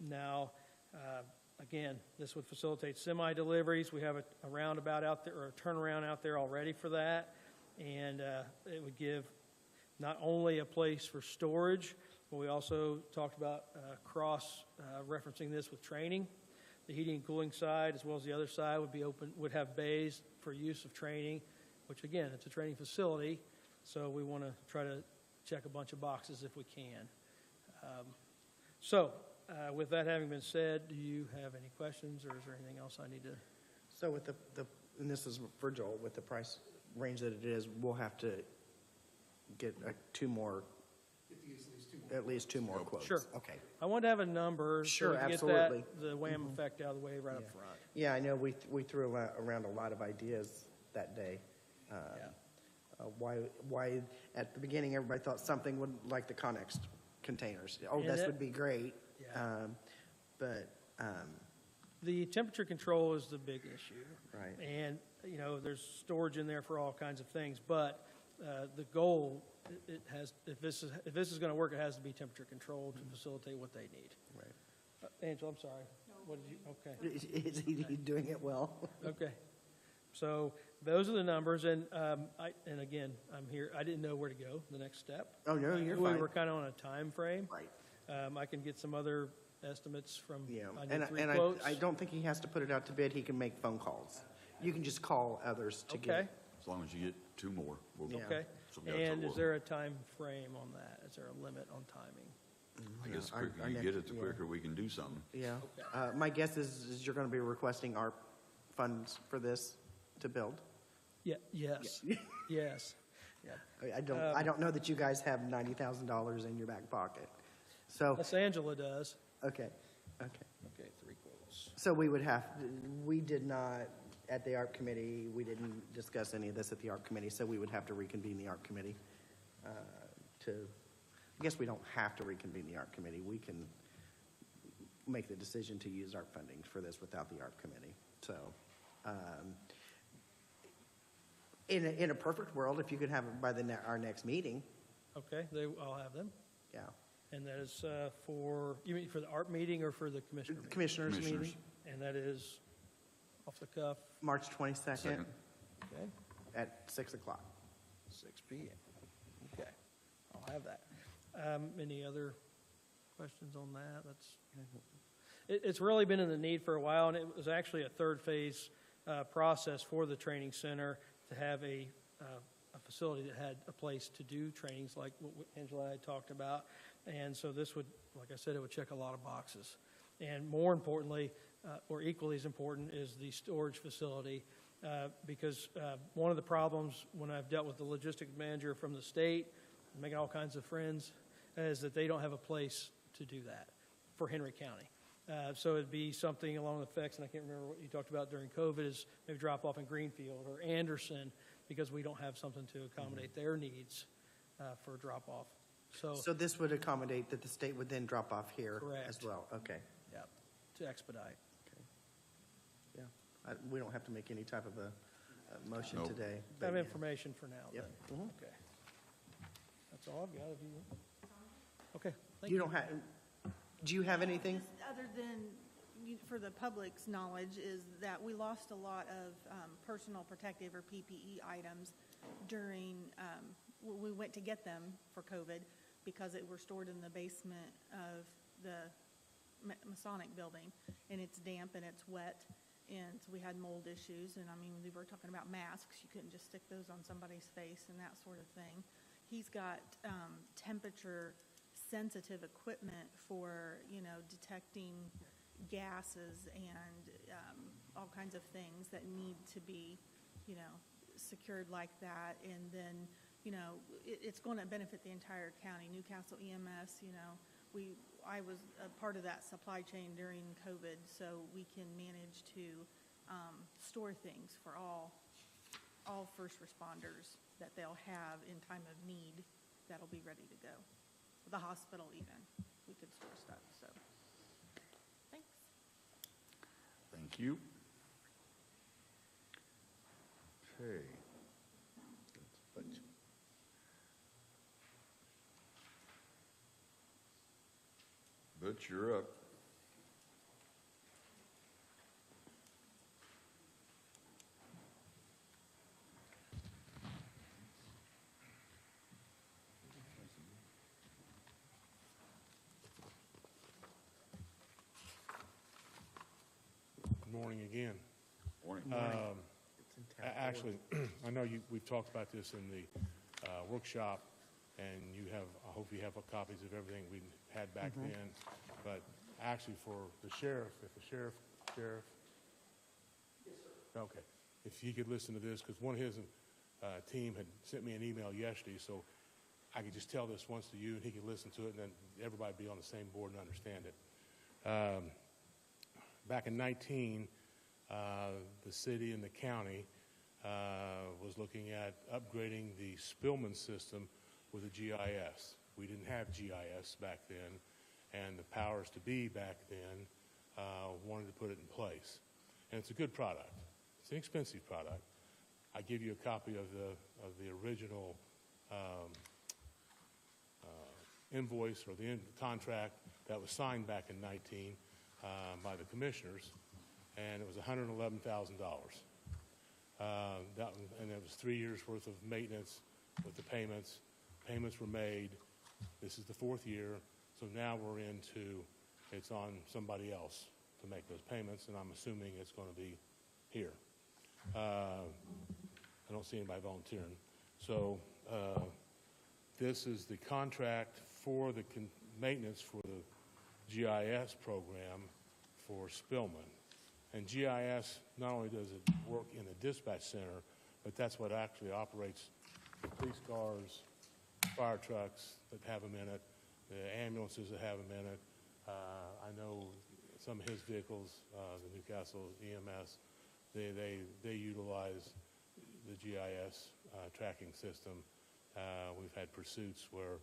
Now, again, this would facilitate semi-deliveries. We have a roundabout out there, or a turnaround out there already for that, and it would give not only a place for storage, but we also talked about cross-referencing this with training. The heating and cooling side, as well as the other side, would be open, would have bays for use of training, which again, it's a training facility, so we want to try to check a bunch of boxes if we can. With that having been said, do you have any questions, or is there anything else I need to? So with and this is for Joel, with the price range that it is, we'll have to get at least two more quotes. Sure. Okay. I want to have a number Sure, so we can absolutely. get the wham effect out of the way right up front. Yeah, I know we threw around a lot of ideas that day. Why at the beginning everybody thought something would like the Connex containers. Oh, And this that- would be great. Yeah. But The temperature control is the big issue. Right. And, you know, there's storage in there for all kinds of things, but the goal, it has, if this is going to work, it has to be temperature controlled to facilitate what they need. right. Angela, I'm sorry. What did you, okay. Is he doing it well? Okay. So those are the numbers, and and again, I'm here. I didn't know where to go. The next step. Oh, no, you're We fine. were kind of on a time frame. Right. I can get some other estimates from. Yeah, I need and 3 and quotes. I don't think he has to put it out to bid. He can make phone calls. You can just call others to Okay. get. As long as you get 2 more. We'll Yeah. Okay. So that's And what is there a time frame on that? Is there a limit on timing? I guess the Our- quicker our you next- get it, the yeah. quicker we can do something. Yeah. My guess is you're going to be requesting our funds for this to build. Yeah. Yes. Yes. Yeah. I don't know that you guys have $90,000 in your back pocket. So, Yes, Angela does. okay. Okay. 3 quotes. maintenance. So we did not, at the ARP committee, we didn't discuss any of this at the ARP committee, so we would have to reconvene the ARP committee I guess we don't have to reconvene the ARP committee. We can make the decision to use ARP funding for this without the ARP committee. So, in a perfect world, if you could have it by our next meeting, Okay, I'll have them. yeah. And that is for, you mean for the ARP meeting or for the commissioner meeting? Commissioners meeting, Commissioners. And that is off the cuff, March 22nd Second. okay, at 6 o'clock. 6 p.m. Okay, I'll have that. Any other questions on that? It's really been in the need for a while, and it was actually a third phase process for the training center to have a facility that had a place to do trainings like what Angela and I talked about. And so this would, like I said, it would check a lot of boxes. And more importantly, or equally as important, is the storage facility. Because one of the problems when I've dealt with the logistics manager from the state, making all kinds of friends, is that they don't have a place to do that for Henry County. So it'd be something along the effects, and I can't remember what you talked about during COVID, is maybe drop off in Greenfield or Anderson, because we don't have something to accommodate their needs for drop off. So this would accommodate that the state would then drop off here Correct. as well? Okay. Yeah, to expedite. Yeah. We don't have to make any type of a motion Nope. today. I but have yeah. information for now. Yep. Then. Mhm. Okay. That's all I've got. If you. Okay. Thank You don't have, do you have anything? Just other than, for the public's knowledge, is that we lost a lot of personal protective or PPE items during, we went to get them for COVID because it were stored in the basement of the Masonic building, and it's damp and it's wet, and so we had mold issues, and I mean, we were talking about masks. You couldn't just stick those on somebody's face and that sort of thing. He's got temperature-sensitive equipment for, detecting gases and all kinds of things that need to be, secured like that. And then, it's going to benefit the entire county. Newcastle EMS, I was a part of that supply chain during COVID, so we can manage to store things for all first responders that they'll have in time of need that'll be ready to go. The hospital even, we could store stuff, so. Thanks. Thank you. Okay. Butch, you're up. Good morning again. Morning. Actually, I know we've talked about this in the workshop, and I hope you have copies of everything we had back then. But actually for the sheriff, if the sheriff? Yes, sir. Okay. If he could listen to this, because one of his team had sent me an email yesterday, so I could just tell this once to you, and he could listen to it, and then everybody be on the same board and understand it. Back in 19, the city and the county was looking at upgrading the Spillman system with a GIS. We didn't have GIS back then, and the powers to be back then wanted to put it in place. And it's a good product. It's an expensive product. I give you a copy of the original invoice or the contract that was signed back in 19 by the commissioners, and it was $111,000. And it was 3 years worth of maintenance with the payments. Payments were made. This is the fourth year, so now it's on somebody else to make those payments, and I'm assuming it's going to be here. I don't see anybody volunteering. So this is the contract for the maintenance for the GIS program for Spillman. And GIS, not only does it work in the dispatch center, but that's what actually operates the police cars, fire trucks that have them in it, the ambulances that have them in it. I know some of his vehicles, the Newcastle EMS, they utilize the GIS tracking system. We've had pursuits where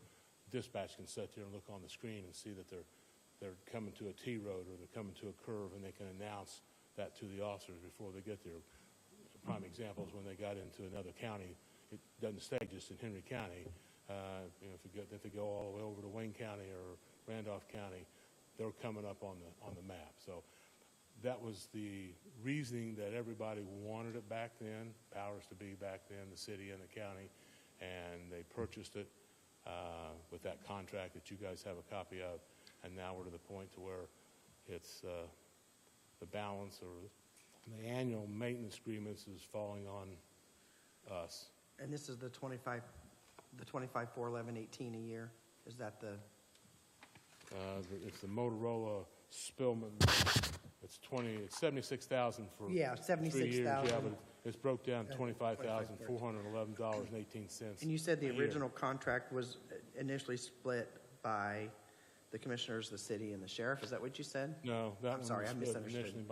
dispatch can sit there and look on the screen and see that they're coming to a T road or they're coming to a curve, and they can announce that to the officers before they get there. Prime example is when they got into another county. It doesn't stay just in Henry County. If they go all the way over to Wayne County or Randolph County, they're coming up on the map. So that was the reasoning that everybody wanted it back then, powers to be back then, the city and the county, and they purchased it with that contract that you guys have a copy of, and now we're to the point to where it's the balance or the annual maintenance agreements is falling on us. And this is the 25, 41118 a year? Is that the? It's the Motorola Spillman. It's 76,000 for Yeah, 3 years. Yeah, 76,000. but it's broke down to $25,411.18. And you said the a year. original contract was initially split by the commissioners, the city, and the sheriff? Is that what you said? No, that I'm one sorry, was I split misunderstood. initially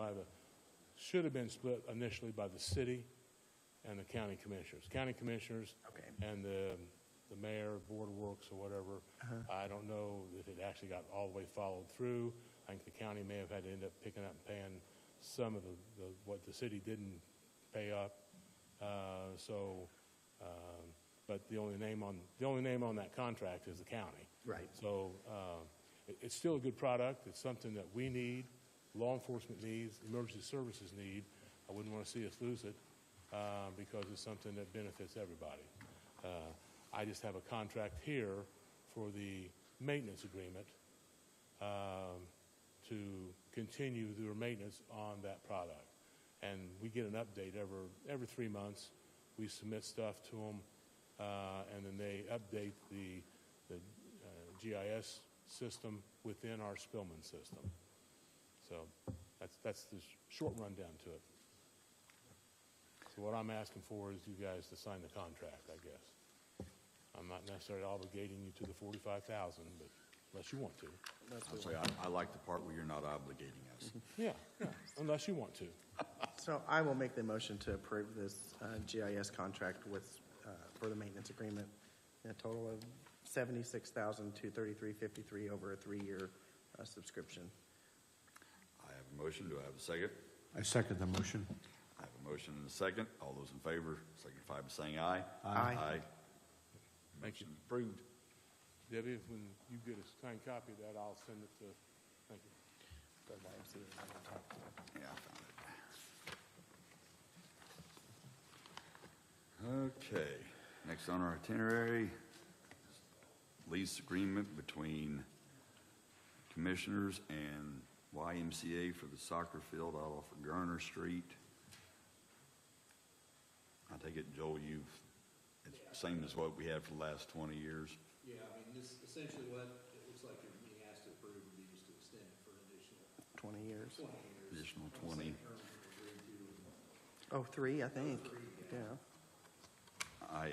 should have been split initially by the city and the county commissioners. County commissioners Okay. and the mayor, board of works or whatever. I don't know if it actually got all the way followed through. I think the county may have had to end up picking up and paying some of what the city didn't pay up. But the only name on that contract is the county. Right. So it's still a good product. It's something that we need, law enforcement needs, emergency services need. I wouldn't want to see us lose it because it's something that benefits everybody. I just have a contract here for the maintenance agreement to continue their maintenance on that product. And we get an update every 3 months. We submit stuff to them, and then they update the GIS system within our Spillman system. So that's the short rundown to it. So what I'm asking for is you guys to sign the contract, I guess. I'm not necessarily obligating you to the $45,000, but unless you want to. I'll say I like the part where you're not obligating us. Yeah, unless you want to. So I will make the motion to approve this GIS contract for the maintenance agreement, a total of $76,233.53 over a 3-year subscription. I have a motion. Do I have a second? I second the motion. I have a motion and a second. All those in favor signify by saying aye. Aye. Aye. Motion approved. Debbie, when you get a signed copy of that, I'll send it to, thank you. Yeah, I found it. Okay, next on our itinerary, lease agreement between commissioners and YMCA for the soccer field out off of Garner Street. I take it, Joel, it's the same as what we had for the last 20 years. Yeah, I mean, this, essentially what it looks like you're being asked to approve would be just to extend it for an additional 20 years. 20 years. Additional On the 20. same terms that were agreed to in Oh, 3, I think. Yeah. I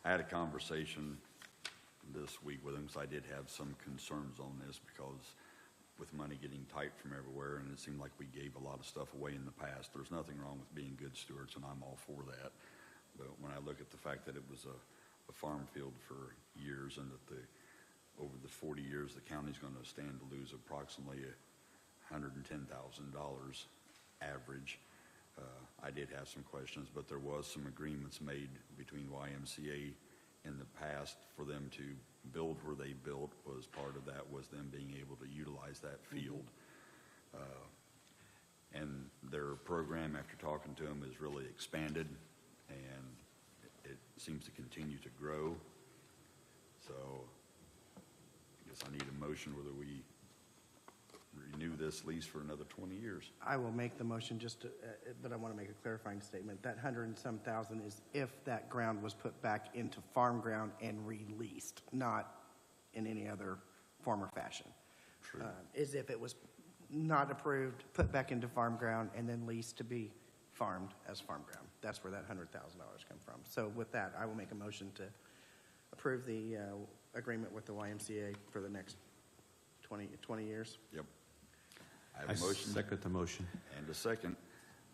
had a conversation this week with him, so I did have some concerns on this because with money getting tight from everywhere, and it seemed like we gave a lot of stuff away in the past. There's nothing wrong with being good stewards, and I'm all for that. But when I look at the fact that it was a farm field for years, and that over the 40 years, the county's going to stand to lose approximately $110,000 average. I did have some questions, but there was some agreements made between YMCA in the past for them to build where they built. Was part of that was them being able to utilize that field. And their program, after talking to them, is really expanded, and it seems to continue to grow. So I guess I need a motion whether we renew this lease for another 20 years. I will make the motion but I want to make a clarifying statement. That 100 and some thousand is if that ground was put back into farm ground and released, not in any other form or fashion. True. Is if it was not approved, put back into farm ground, and then leased to be farmed as farm ground. That's where that $100,000 come from. So with that, I will make a motion to approve the agreement with the YMCA for the next 20 years. Yep. a motion second the motion. and a second.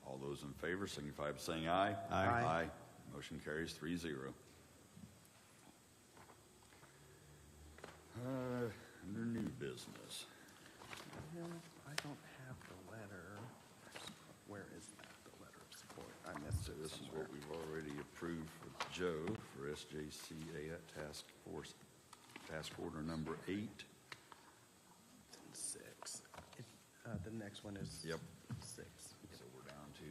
All those in favor signify by saying aye. Aye. Aye. Motion carries 3-0. Under new business. No, I don't have the letter. Where is that, the letter of support? I missed So it this is somewhere. what we've already approved for Joe for SJCA Task Force, Task Order number 8. It's in 6. The next one is Yep. 6. So we're down to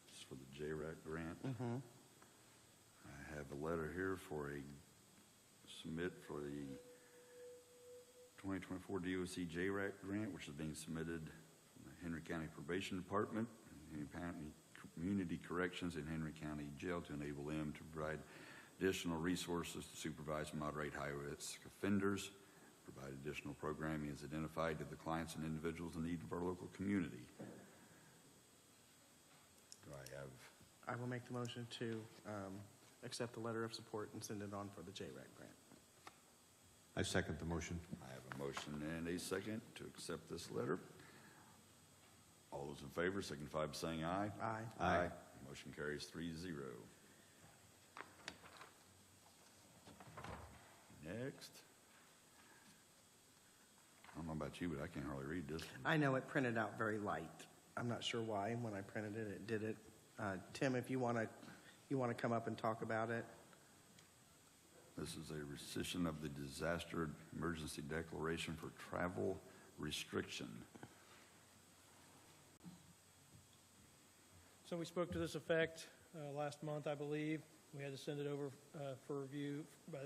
this is for the JRAC grant. Mm-hmm. I have a letter here for a submit for the 2024 DOC JRAC grant, which is being submitted from the Henry County Probation Department, Henry County Community Corrections, and Henry County Jail to enable them to provide additional resources to supervise and moderate high-risk offenders, provide additional programming as identified to the clients and individuals in need of our local community. Do I have, I will make the motion to accept the letter of support and send it on for the JRAC grant. I second the motion. I have a motion and a second to accept this letter. All those in favor signify by saying aye. Aye. Aye. Motion carries 3-0. Next. I don't know about you, but I can't hardly read this one. I know it printed out very light. I'm not sure why. When I printed it, it did it. Tim, if you want to come up and talk about it. This is a rescission of the disaster emergency declaration for travel restriction. So we spoke to this effect last month, I believe. We had to send it over for review by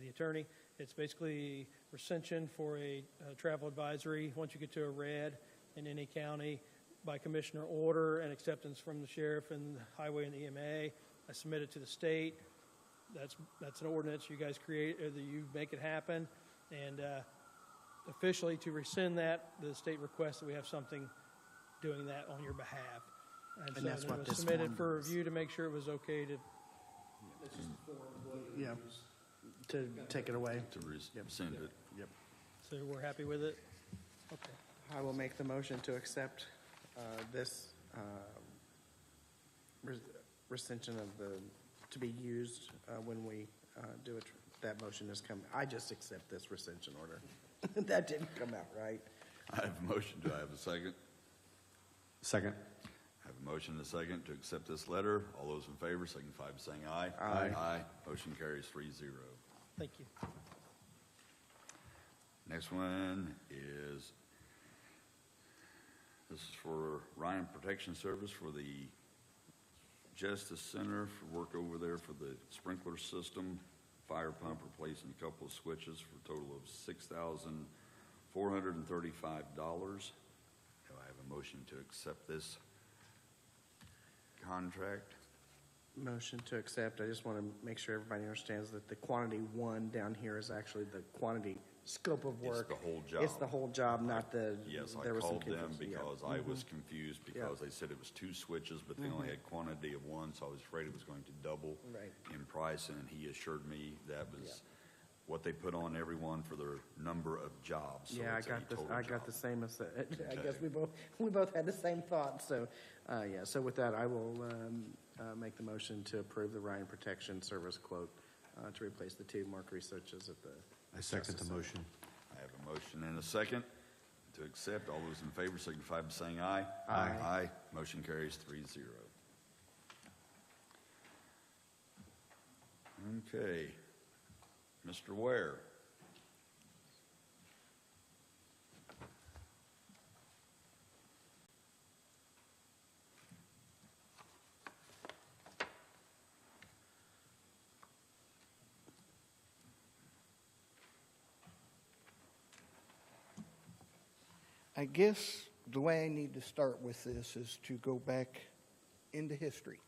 the attorney. It's basically rescission for a travel advisory. Once you get to a red in any county, by commissioner order and acceptance from the sheriff and the highway and the EMA, I submit it to the state. That's an ordinance you guys create, or that you make it happen. And officially to rescind that, the state requests that we have something doing that on your behalf. And so that's then what it was this submitted form for does. review to make sure it was okay to, Yeah. To take it away. To rescind it. Yep. so we're happy with it? Okay. I will make the motion to accept this rescission of to be used when we do it. That motion is coming. I just accept this rescission order. That didn't come out right. I have a motion. Do I have a second? Second. I have a motion and a second to accept this letter. All those in favor signify by saying aye. Aye. Aye. Motion carries 3-0. Thank you. Next one is, this is for Ryan Protection Service for the Justice Center for work over there for the sprinkler system, fire pump, replacing a couple of switches for a total of $6,435. Do I have a motion to accept this contract? Motion to accept. I just want to make sure everybody understands that the quantity 1 down here is actually the quantity scope of It's work. the whole job. It's the whole job, not the. Yes, I there was some called them confusion. Yeah. because I was confused because they said it was 2 switches, but they only had quantity of 1, so I was afraid it was going to double Right. in price, and he assured me that was what they put on everyone for their number of jobs. So Yeah, it's a total I got job. the same as, I Okay. guess we both had the same thought, so, yeah, so with that, I will, make the motion to approve the Ryan Protection Service quote, to replace the 2 Mercury switches at the. I second Justice the Center. motion. I have a motion and a second to accept. All those in favor signify by saying aye. Aye. Aye. Motion carries 3-0. Okay. Mr. Ware. I guess the way I need to start with this is to go back into history.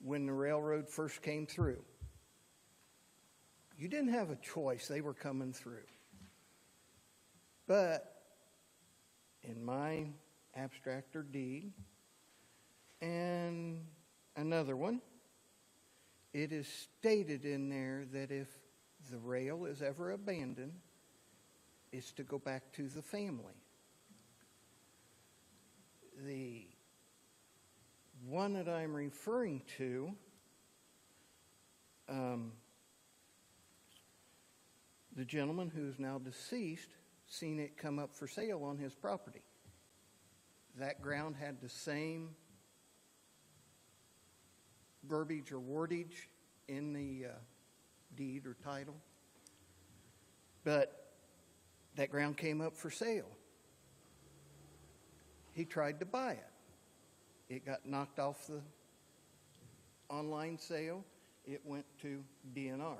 When the railroad first came through, you didn't have a choice. They were coming through. But in my abstractor deed and another one, it is stated in there that if the rail is ever abandoned, it's to go back to the family. The one that I'm referring to, the gentleman who is now deceased seen it come up for sale on his property. That ground had the same verbiage or wordage in the deed or title, but that ground came up for sale. He tried to buy it. It got knocked off the online sale. It went to DNR.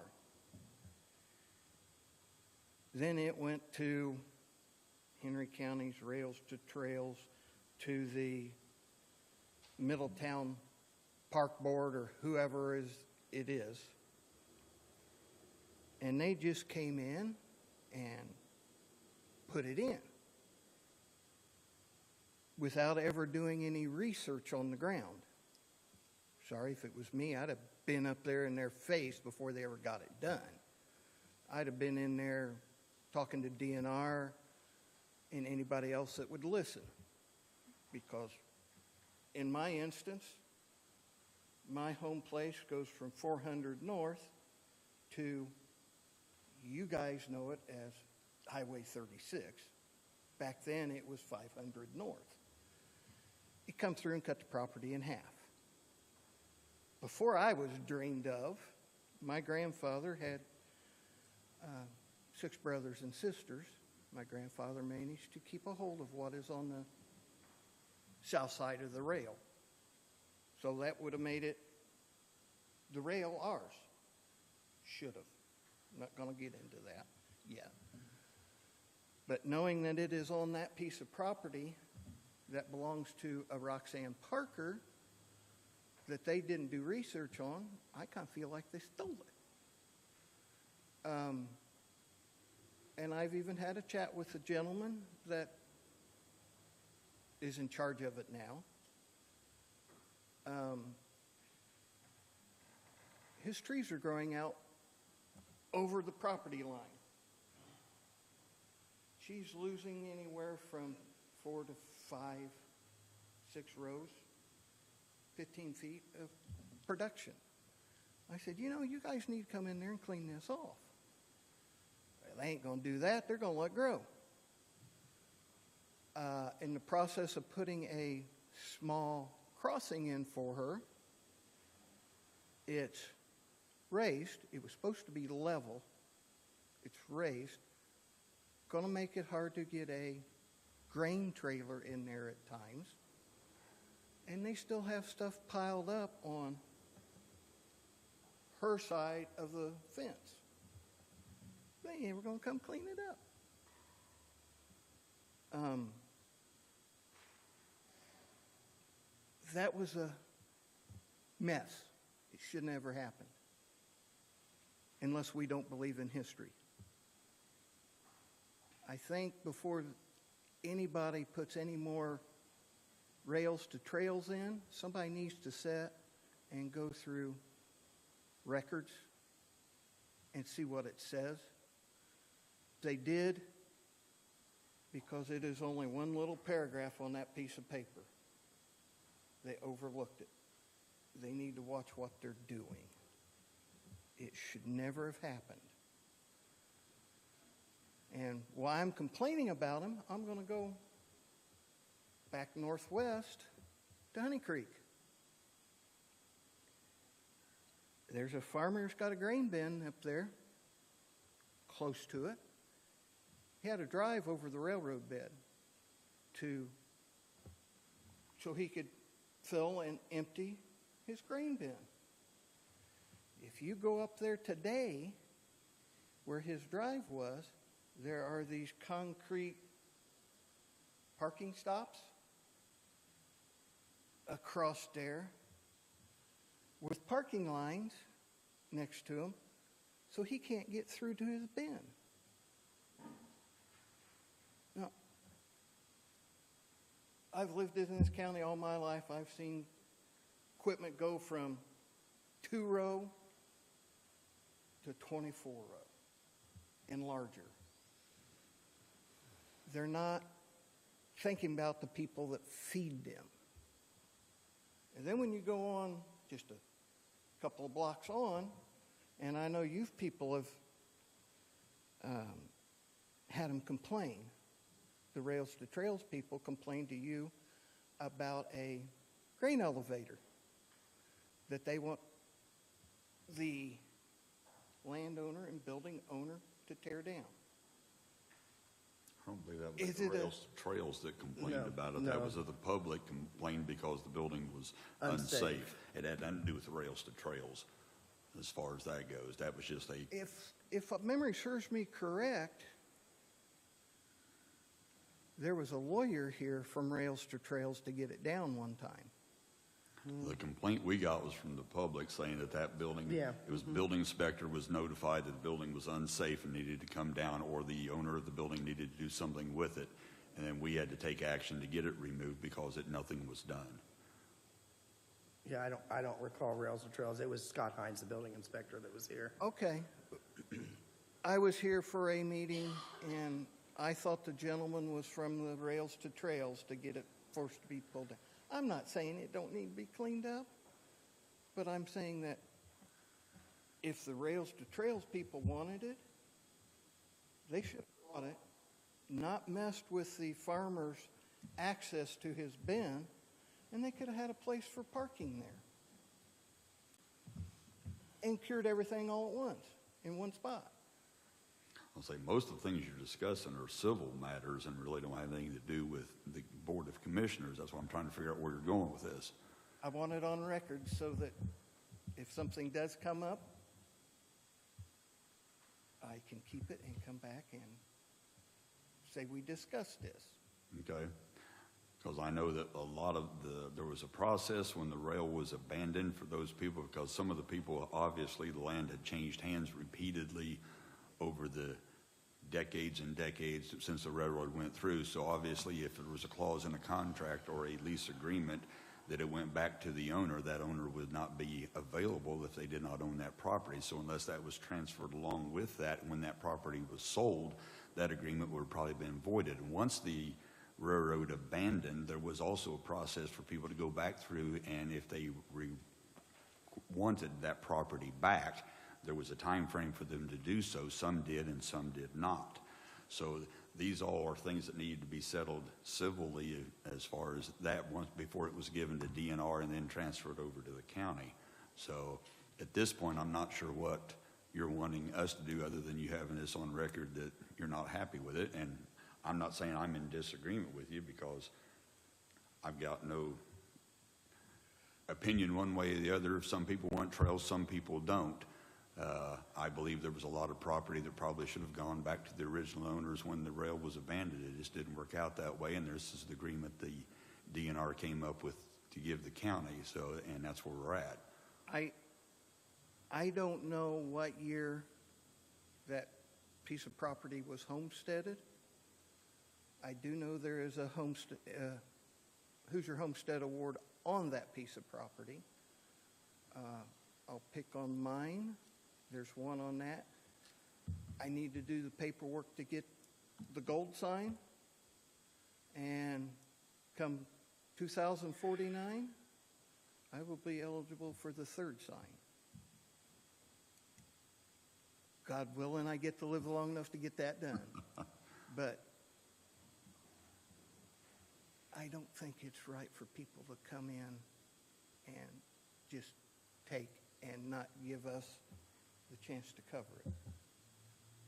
Then it went to Henry County's Rails to Trails, to the Middletown Park Board or whoever it is. And they just came in and put it in without ever doing any research on the ground. Sorry, if it was me, I'd have been up there in their face before they ever got it done. I'd have been in there talking to DNR and anybody else that would listen. Because in my instance, my home place goes from 400 North to, you guys know it as Highway 36. Back then it was 500 North. It come through and cut the property in half. Before I was dreamed of, my grandfather had 6 brothers and sisters. My grandfather managed to keep a hold of what is on the south side of the rail. So that would have made it, the rail, ours. Should have. I'm not going to get into that yet. But knowing that it is on that piece of property that belongs to a Roxanne Parker that they didn't do research on, I kind of feel like they stole it. And I've even had a chat with the gentleman that is in charge of it now. His trees are growing out over the property line. She's losing anywhere from 4 to 5, 6 rows, 15 feet of production. I said, you guys need to come in there and clean this off. Well, they ain't going to do that. They're going to let it grow. In the process of putting a small crossing in for her, it's raised. It was supposed to be level. It's raised. Going to make it hard to get a grain trailer in there at times. And they still have stuff piled up on her side of the fence. They ain't ever going to come clean it up. That was a mess. It should never happen. Unless we don't believe in history. I think before anybody puts any more rails to trails in, somebody needs to sit and go through records and see what it says. They did, because it is only one little paragraph on that piece of paper. They overlooked it. They need to watch what they're doing. It should never have happened. And while I'm complaining about them, I'm going to go back northwest to Honey Creek. There's a farmer who's got a grain bin up there, close to it. He had to drive over the railroad bed so he could fill and empty his grain bin. If you go up there today, where his drive was, there are these concrete parking stops across there with parking lines next to him, so he can't get through to his bin. Now, I've lived in this county all my life. I've seen equipment go from 2-row to 24 row and larger. They're not thinking about the people that feed them. And then when you go on just a couple of blocks on, and I know you people have had them complain. The Rails to Trails people complained to you about a grain elevator that they want the landowner and building owner to tear down. I don't believe that was Is the it a- Rails to Trails that complained No, about it. no. That was the public complained because the building was Unsafe. unsafe. It had nothing to do with the Rails to Trails as far as that goes. That was just a, If memory serves me correct, there was a lawyer here from Rails to Trails to get it down one time. the complaint we got was from the public saying that that building, Yeah. it was building inspector was notified that the building was unsafe and needed to come down, or the owner of the building needed to do something with it. And then we had to take action to get it removed because nothing was done. Yeah, I don't recall Rails to Trails. It was Scott Hines, the building inspector, that was here. Okay. I was here for a meeting, and I thought the gentleman was from the Rails to Trails to get it forced to be pulled down. I'm not saying it don't need to be cleaned up, but I'm saying that if the Rails to Trails people wanted it, they should have bought it, not messed with the farmer's access to his bin, and they could have had a place for parking there and cured everything all at once in one spot. I'll say most of the things you're discussing are civil matters and really don't have anything to do with the Board of Commissioners. That's why I'm trying to figure out where you're going with this. I want it on record so that if something does come up, I can keep it and come back and say we discussed this. Okay? Because I know that a lot of there was a process when the rail was abandoned for those people, because some of the people, obviously, the land had changed hands repeatedly over the decades and decades since the railroad went through. So obviously, if there was a clause in a contract or a lease agreement that it went back to the owner, that owner would not be available if they did not own that property. So unless that was transferred along with that, when that property was sold, that agreement would have probably been voided. And once the railroad abandoned, there was also a process for people to go back through, and if they wanted that property back, there was a time frame for them to do so. Some did and some did not. So these all are things that needed to be settled civilly as far as that once before it was given to DNR and then transferred over to the county. So at this point, I'm not sure what you're wanting us to do other than you having this on record that you're not happy with it. And I'm not saying I'm in disagreement with you, because I've got no opinion one way or the other. Some people want trails, some people don't. I believe there was a lot of property that probably should have gone back to the original owners when the rail was abandoned. It just didn't work out that way, and this is the agreement the DNR came up with to give the county. So, and that's where we're at. I don't know what year that piece of property was homesteaded. I do know there is a Hoosier Homestead Award on that piece of property. I'll pick on mine. There's one on that. I need to do the paperwork to get the gold sign. And come 2049, I will be eligible for the third sign. God willing, I get to live long enough to get that done. But I don't think it's right for people to come in and just take and not give us the chance to cover it,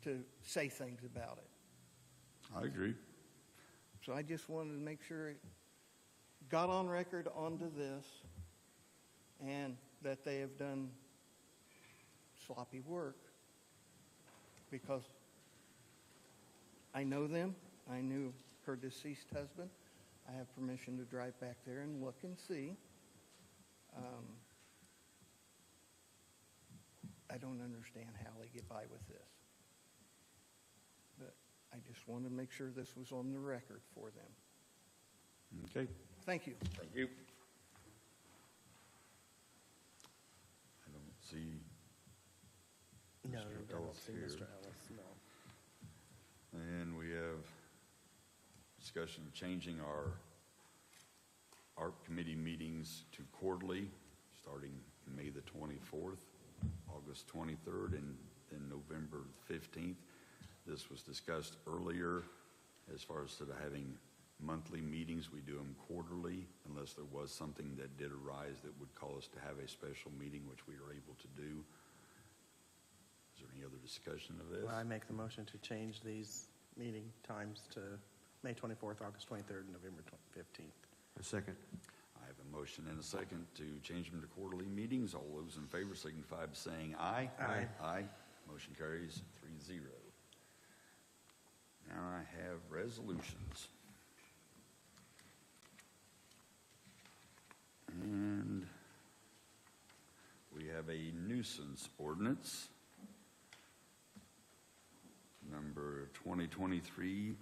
to say things about it. I agree. So I just wanted to make sure it got on record onto this, and that they have done sloppy work, because I know them. I knew her deceased husband. I have permission to drive back there and look and see. I don't understand how they get by with this. But I just wanted to make sure this was on the record for them. Okay. Thank you. Thank you. I don't see No, Mr. see here. Mr. Ellis, no. And we have discussion of changing our art committee meetings to quarterly, starting May the 24th, August 23rd, and then November 15th. This was discussed earlier as far as instead of having monthly meetings, we do them quarterly unless there was something that did arise that would call us to have a special meeting, which we are able to do. Is there any other discussion of this? Well, I make the motion to change these meeting times to May 24th, August 23rd, and November 15th. A second. I have a motion and a second to change them to quarterly meetings. All those in favor signify by saying aye. Aye. Aye. Motion carries 3-0. Now I have resolutions. And we have a nuisance ordinance, number 2023-03-08-003.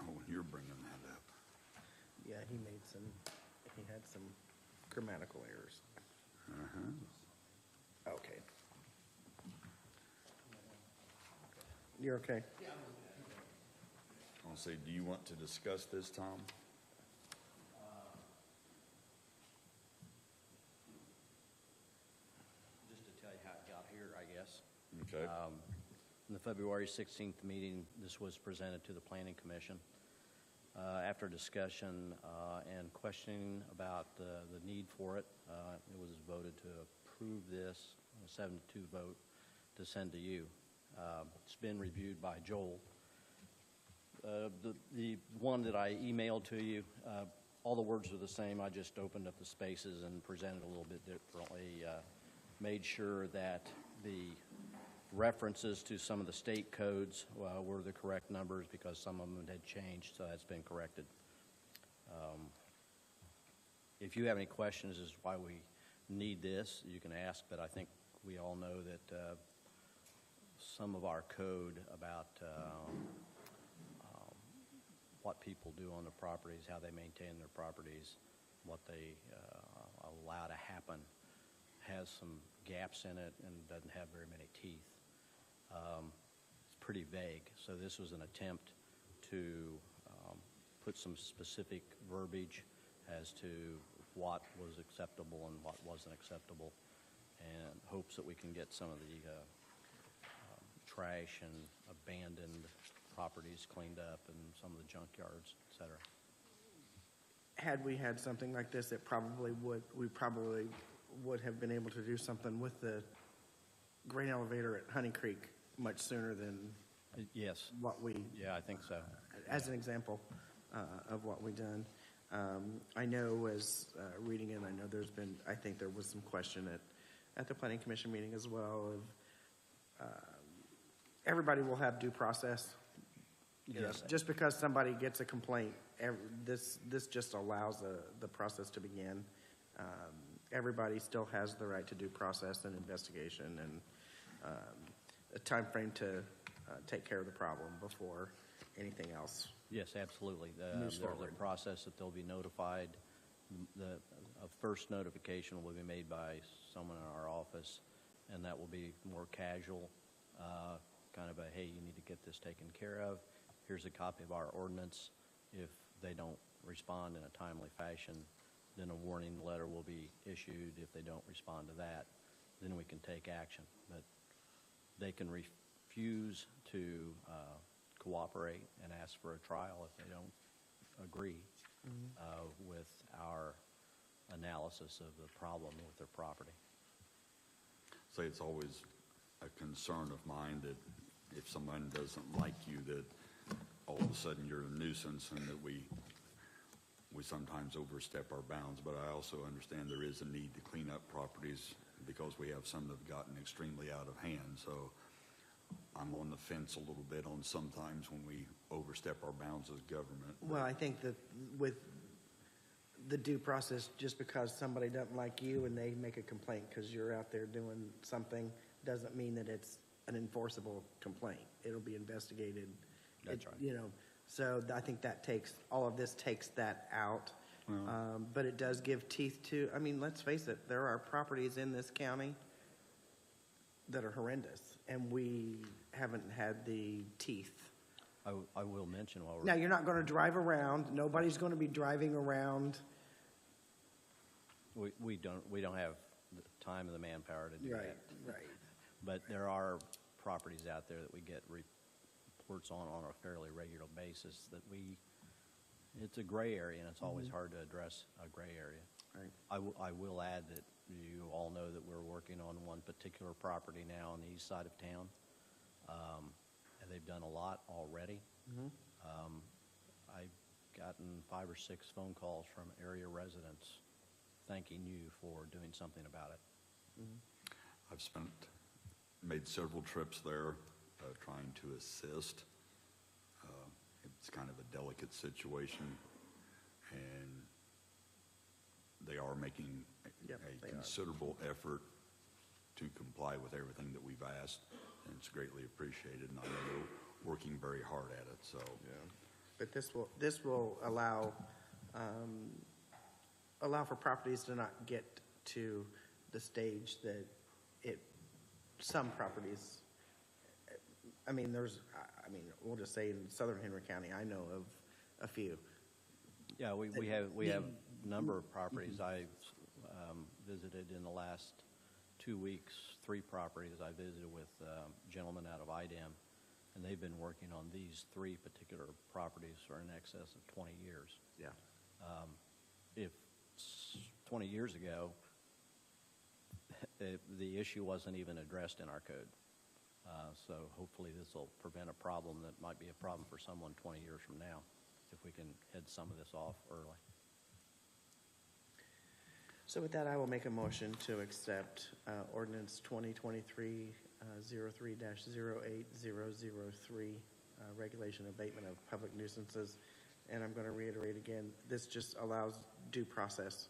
Oh, and you're bringing that up. Yeah, he had some grammatical errors. Okay. You're okay? I'll say, do you want to discuss this, Tom? Just to tell you how it got here, I guess. Okay. In the February 16th meeting, this was presented to the Planning Commission. After discussion and questioning about the need for it, it was voted to approve this, a 7-2 vote, to send to you. It's been reviewed by Joel. The one that I emailed to you, all the words are the same. I just opened up the spaces and presented a little bit differently, made sure that the references to some of the state codes were the correct numbers because some of them had changed, so that's been corrected. If you have any questions as to why we need this, you can ask, but I think we all know that some of our code about what people do on the properties, how they maintain their properties, what they allow to happen, has some gaps in it and doesn't have very many teeth. It's pretty vague, so this was an attempt to put some specific verbiage as to what was acceptable and what wasn't acceptable, and hopes that we can get some of the trash and abandoned properties cleaned up and some of the junkyards, et cetera. Had we had something like this, we probably would have been able to do something with the grain elevator at Honey Creek much sooner than Yes. what we, Yeah, I think so. as an example of what we done. I know as reading it, I know I think there was some question at the Planning Commission meeting as well of everybody will have due process. You know, Yes. just because somebody gets a complaint, this just allows the process to begin. Everybody still has the right to due process and investigation and a time frame to take care of the problem before anything else. Yes, absolutely. Moves There's a forward. process that they'll be notified. A first notification will be made by someone in our office, and that will be more casual, kind of a, hey, you need to get this taken care of. Here's a copy of our ordinance. If they don't respond in a timely fashion, then a warning letter will be issued. If they don't respond to that, then we can take action. But they can refuse to cooperate and ask for a trial if they don't agree with our analysis of the problem with their property. Say it's always a concern of mine that if someone doesn't like you, that all of a sudden you're a nuisance and that we sometimes overstep our bounds. But I also understand there is a need to clean up properties because we have some that have gotten extremely out of hand. So I'm on the fence a little bit on sometimes when we overstep our bounds as government. Well, I think that with the due process, just because somebody doesn't like you and they make a complaint because you're out there doing something, doesn't mean that it's an enforceable complaint. It'll be investigated. That's right. You know, So I think that takes, all of this takes that out. But it does give teeth to, I mean, let's face it, there are properties in this county that are horrendous, and we haven't had the teeth. I will mention while we're. Now, you're not going to drive around, nobody's going to be driving around. We don't have the time or the manpower to do that. Right. But there are properties out there that we get reports on a fairly regular basis that it's a gray area, and it's always hard to address a gray area. Right. I will add that you all know that we're working on one particular property now on the east side of town, and they've done a lot already. I've gotten 5 or 6 phone calls from area residents thanking you for doing something about it. I've made several trips there, trying to assist. It's kind of a delicate situation, and they are making a considerable effort to comply with everything that we've asked, and it's greatly appreciated, and I know they're working very hard at it, so. But this will allow for properties to not get to the stage that some properties, we'll just say in southern Henry County, I know of a few. Yeah, we have a number of properties. I've visited in the last 2 weeks, 3 properties I visited with gentlemen out of IDEM, and they've been working on these 3 particular properties for in excess of 20 years. Yeah. If 20 years ago, the issue wasn't even addressed in our code. So hopefully this will prevent a problem that might be a problem for someone 20 years from now, if we can head some of this off early. So with that, I will make a motion to accept ordinance 2023-03-08003, regulation abatement of public nuisances. And I'm going to reiterate again, this just allows due process.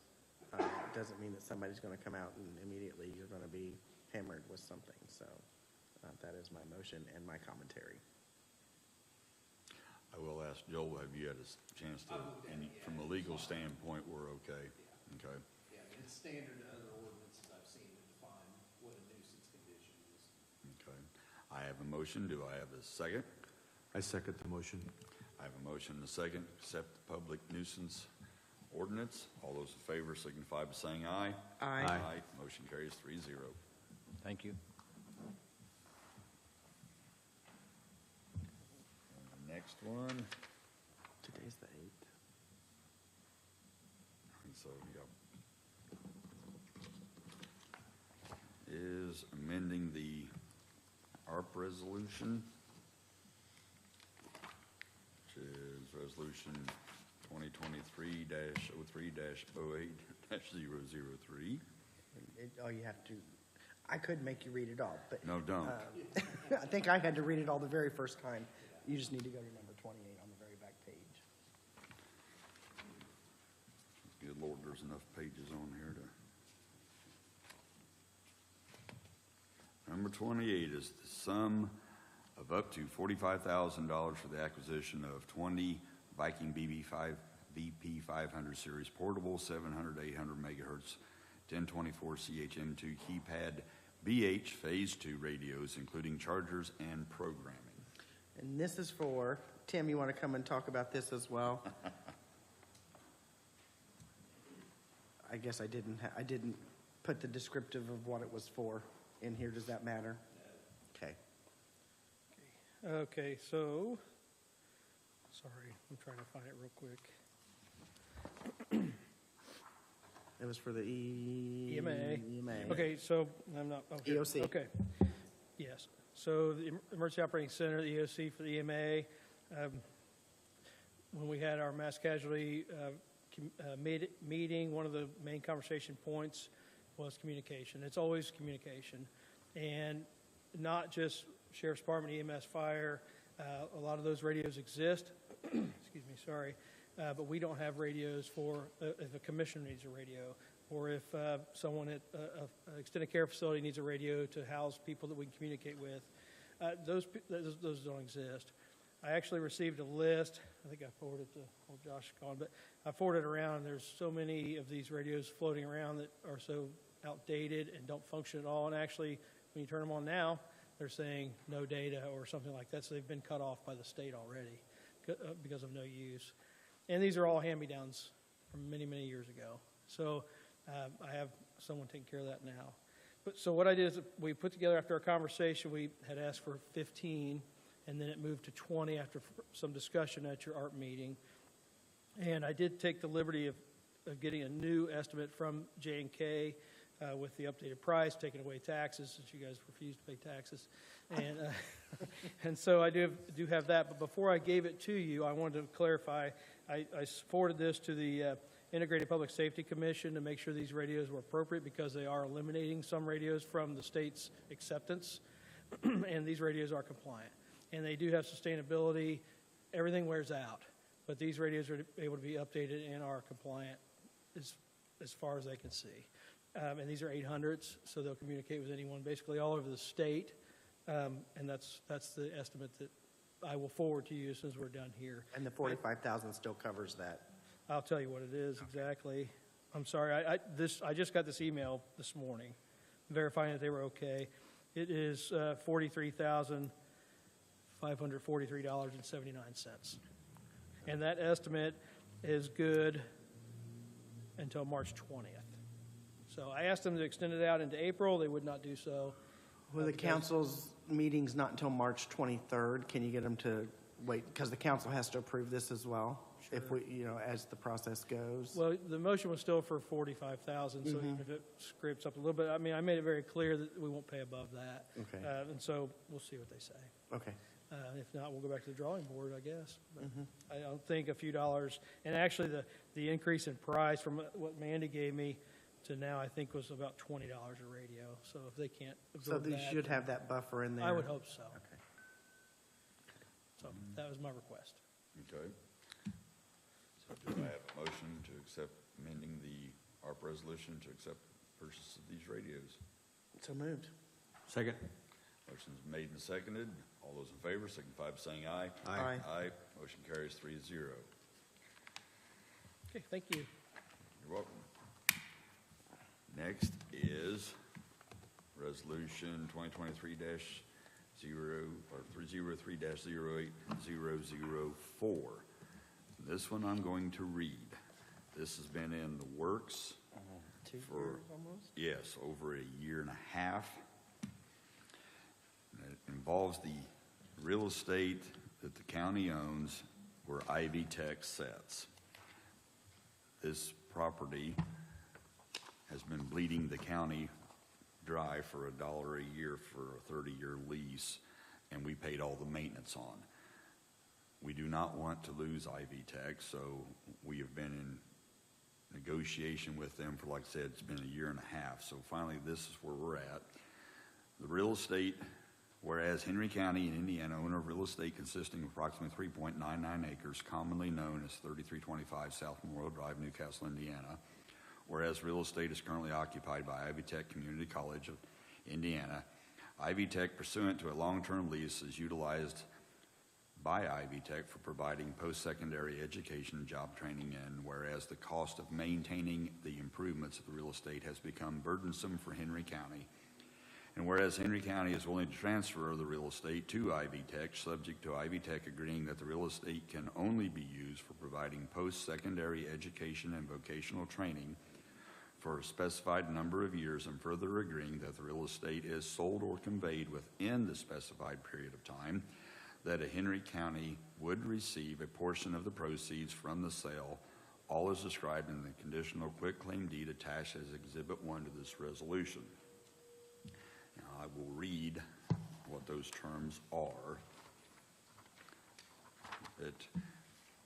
It doesn't mean that somebody's going to come out and immediately you're going to be hammered with something. So that is my motion and my commentary. I will ask Joel, have you had a chance to, from a legal standpoint, we're okay? Okay. Yeah, it's standard to other ordinances I've seen to define what a nuisance condition is. Okay. I have a motion. Do I have a second? I second the motion. I have a motion and a second. Accept the public nuisance ordinance. All those in favor signify by saying aye. Aye. Aye. Motion carries 3-0. Thank you. And the next one, Today's the 8th. and so, is amending the ARP resolution, which is resolution 2023-03-08-003. All you have to, I could make you read it all, but. No, don't. I think I had to read it all the very first time. You just need to go to number 28 on the very back page. Good Lord, there's enough pages on here to. Number 28 is the sum of up to $45,000 for the acquisition of 20 Viking VP500 series portable 700, 800 megahertz 1024 CHM2 keypad BH Phase 2 radios, including chargers and programming. And this is for, Tim, you want to come and talk about this as well? I guess I didn't put the descriptive of what it was for in here. Does that matter? Okay. Okay, so, sorry, I'm trying to find it real quick. It was for the EMA. Okay, so I'm not. Okay. EOC. Okay. Yes. So the Emergency Operating Center, the EOC for the EMA, when we had our mass casualty meeting, one of the main conversation points was communication. It's always communication. And not just Sheriff's Department, EMS, fire. A lot of those radios exist. Excuse me, sorry. But we don't have radios for if a commissioner needs a radio, or if someone at an extended care facility needs a radio to house people that we can communicate with. Those don't exist. I actually received a list. I think I forwarded it to old Josh Collin, but I forwarded it around. There's so many of these radios floating around that are so outdated and don't function at all. And actually, when you turn them on now, they're saying no data or something like that. So they've been cut off by the state already because of no use. And these are all hand-me-downs from many, many years ago. So I have someone taking care of that now. But so what I did is we put together, after our conversation, we had asked for 15, and then it moved to 20 after some discussion at your ARP meeting. And I did take the liberty of getting a new estimate from J&K with the updated price, taking away taxes, since you guys refused to pay taxes. And, and so I do have that. But before I gave it to you, I wanted to clarify, I forwarded this to the Integrated Public Safety Commission to make sure these radios were appropriate, because they are eliminating some radios from the state's acceptance, and these radios are compliant. And they do have sustainability. Everything wears out, but these radios are able to be updated and are compliant as far as they can see. And these are 800s, so they'll communicate with anyone basically all over the state. And that's the estimate that I will forward to you as soon as we're done here. And the 45,000 still covers that? I'll tell you what it is exactly. I'm sorry, I just got this email this morning verifying that they were okay. It is $43,543.79. And that estimate is good until March 20th. So I asked them to extend it out into April. They would not do so. Well, the council's meeting's not until March 23rd. Can you get them to wait? Because the council has to approve this as well, if we, as the process goes. Well, the motion was still for 45,000, so even if it scrapes up a little bit, I mean, I made it very clear that we won't pay above that. Okay. And so we'll see what they say. Okay. If not, we'll go back to the drawing board, I guess. But I don't think a few dollars, and actually the increase in price from what Mandy gave me to now, I think, was about $20 a radio. So if they can't absorb So they should have that buffer in there? I would hope so. Okay. So that was my request. Okay. So do I have a motion to accept amending the ARP resolution to accept purchase of these radios? So moved. Second. Motion's made and seconded. All those in favor signify by saying aye. Aye. Aye. Motion carries 3-0. Okay, thank you. You're welcome. Next is Resolution 303-08004. This one I'm going to read. This has been in the works 2 years almost? Yes, over a year and a half. And it involves the real estate that the county owns where Ivy Tech sits. This property has been bleeding the county dry for $1 a year for a 30-year lease, and we paid all the maintenance on. We do not want to lose Ivy Tech, so we have been in negotiation with them for, like I said, it's been a year and a half. So finally, this is where we're at. The real estate, whereas Henry County and Indiana own a real estate consisting of approximately 3.99 acres, commonly known as 3325 South Memorial Drive, Newcastle, Indiana. Whereas real estate is currently occupied by Ivy Tech Community College of Indiana. Ivy Tech, pursuant to a long-term lease, is utilized by Ivy Tech for providing post-secondary education, job training, and whereas the cost of maintaining the improvements of the real estate has become burdensome for Henry County, and whereas Henry County is willing to transfer the real estate to Ivy Tech, subject to Ivy Tech agreeing that the real estate can only be used for providing post-secondary education and vocational training for a specified number of years, and further agreeing that the real estate is sold or conveyed within the specified period of time, that a Henry County would receive a portion of the proceeds from the sale, all is described in the conditional quitclaim deed attached as Exhibit 1 to this resolution. Now, I will read what those terms are.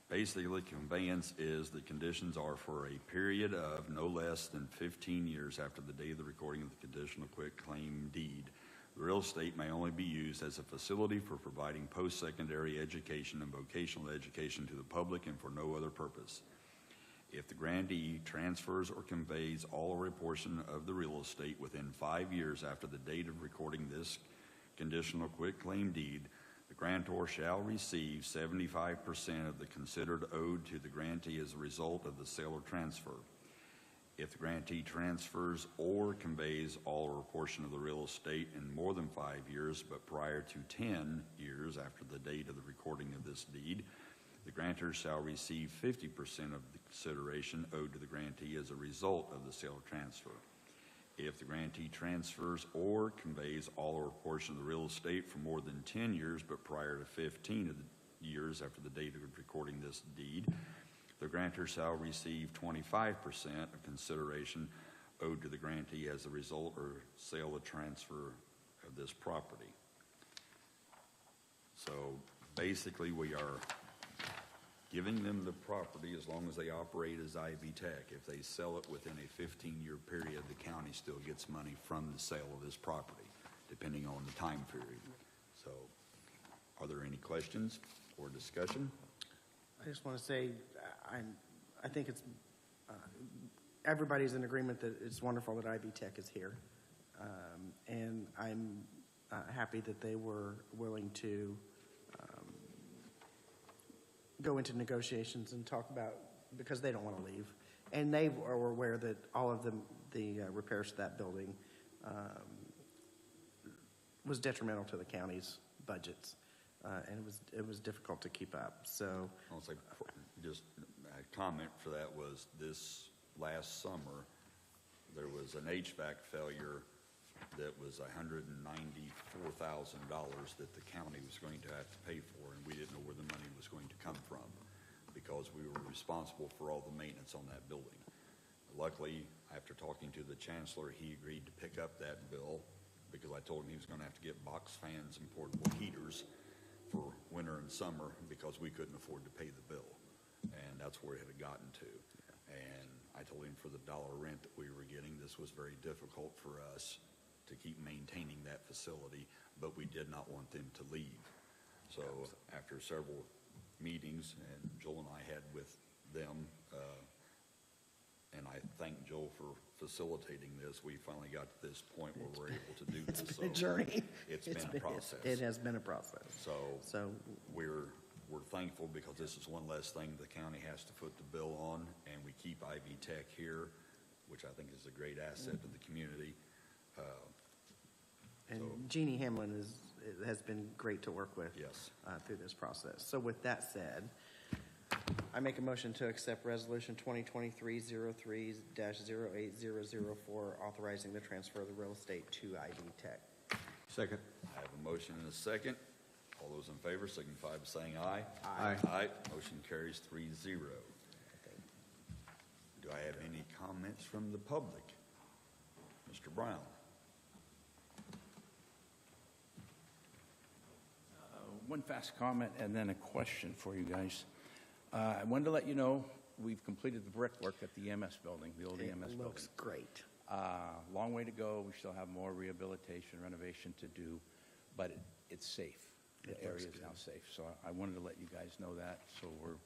Basically, conveyance is the conditions are for a period of no less than 15 years after the date of the recording of the conditional quitclaim deed. The real estate may only be used as a facility for providing post-secondary education and vocational education to the public and for no other purpose. If the grantee transfers or conveys all or a portion of the real estate within 5 years after the date of recording this conditional quitclaim deed, The grantor shall receive 75% of the considered owed to the grantee as a result of the sale or transfer. If the grantee transfers or conveys all or portion of the real estate in more than 5 years, but prior to 10 years after the date of the recording of this deed, the grantor shall receive 50% of the consideration owed to the grantee as a result of the sale or transfer. If the grantee transfers or conveys all or portion of the real estate for more than 10 years, but prior to 15 of the years after the date of recording this deed, the grantor shall receive 25% of consideration owed to the grantee as a result or sale or transfer of this property. So basically, we are giving them the property as long as they operate as Ivy Tech. If they sell it within a 15-year period, the county still gets money from the sale of this property, depending on the time period. So, are there any questions or discussion? I just want to say, I think it's, everybody's in agreement that it's wonderful that Ivy Tech is here. And I'm happy that they were willing to go into negotiations and talk about, because they don't want to leave. And they are aware that all of the repairs to that building was detrimental to the county's budgets. And it was difficult to keep up. So I'll say, just a comment for that was this last summer, there was an HVAC failure that was $194,000 that the county was going to have to pay for, and we didn't know where the money was going to come from because we were responsible for all the maintenance on that building. Luckily, after talking to the chancellor, he agreed to pick up that bill because I told him he was going to have to get box fans and portable heaters for winter and summer because we couldn't afford to pay the bill. And that's where it had gotten to. And I told him for the dollar rent that we were getting, this was very difficult for us to keep maintaining that facility, but we did not want them to leave. So after several meetings, and Joel and I had with them, and I thank Joel for facilitating this, we finally got to this point where we're able to do this. it's been a journey. It's been a process. It has been a process. So we're thankful because this is one less thing the county has to foot the bill on, and we keep Ivy Tech here, which I think is a great asset to the community. And Jeannie Hamlin has been great to work with. Yes. Through this process. So with that said, I make a motion to accept Resolution 2023-03-08004, authorizing the transfer of the real estate to Ivy Tech. Second. I have a motion and a second. All those in favor signify by saying aye. Aye. Aye. Motion carries 3-0. Do I have any comments from the public? Mr. Brown. One fast comment and then a question for you guys. I wanted to let you know we've completed the brickwork at the EMS building, the old EMS building. It looks great. Long way to go. We still have more rehabilitation, renovation to do, but it's safe. The area is now safe. So I wanted to let you guys know that. So we're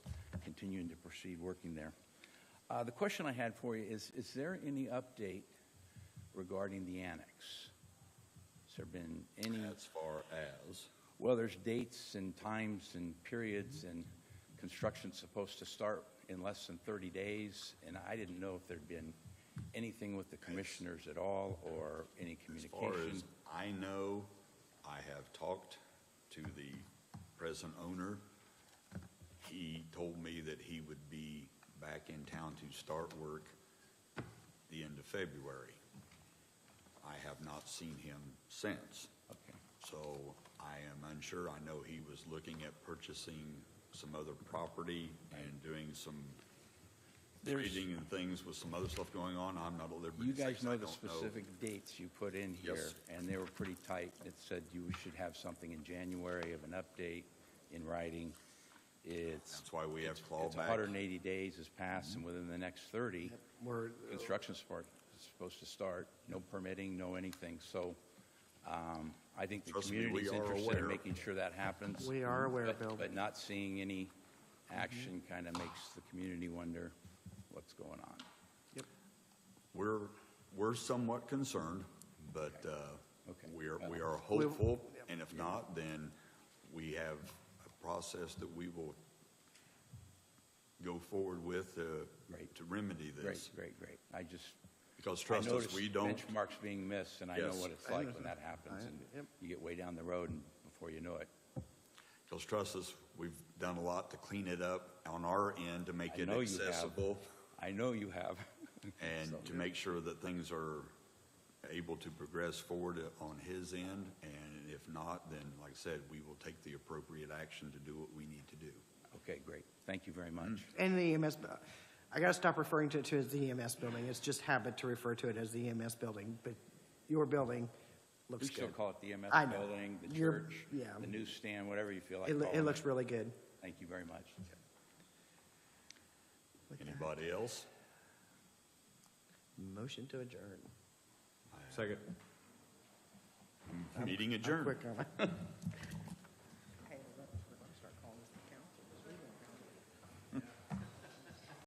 continuing to proceed working there. The question I had for you is there any update regarding the annex? Has there been any? As far as? Well, there's dates and times and periods, and construction's supposed to start in less than 30 days, and I didn't know if there'd been anything with the commissioners at all or any communication. As far as I know, I have talked to the present owner. He told me that he would be back in town to start work the end of February. I have not seen him since. Okay. So I am unsure. I know he was looking at purchasing some other property and doing some trading and things with some other stuff going on. I'm not at liberty You to say, guys 'cause I know the don't specific dates you put in here, Yes. and they were pretty tight. It said you should have something in January of an update in writing. That's why we have clawback. It's 180 days has passed, and within the next 30, construction is supposed to start. No permitting, no anything. So I think the Trust me, community's we are interested in aware. making sure that happens. We are aware, but, Bill. But not seeing any action kind of makes the community wonder what's going on. Yep. We're somewhat concerned, but Okay. we are hopeful, and if not, then we have a process that we will go forward with Great. to remedy this. Great. I just, Because I trust us, noticed we don't, benchmarks being missed, and I know Yes. what it's like when that happens, and Yep. you get way down the road, and before you know it. because trust us, we've done a lot to clean it up on our end to make I it know you have. accessible I know you have. and So- to make sure that things are able to progress forward on his end. And if not, then, like I said, we will take the appropriate action to do what we need to do. Okay, great. Thank you very much. And the EMS, I got to stop referring to it as the EMS building. It's just habit to refer to it as the EMS building, but your building We looks still good. call it the EMS I know. building, the You're- church, yeah. the newsstand, whatever you feel like It calling it looks really good. Thank you very much. Anybody else? Motion to adjourn. Second. Meeting I'm adjourned. quick on it.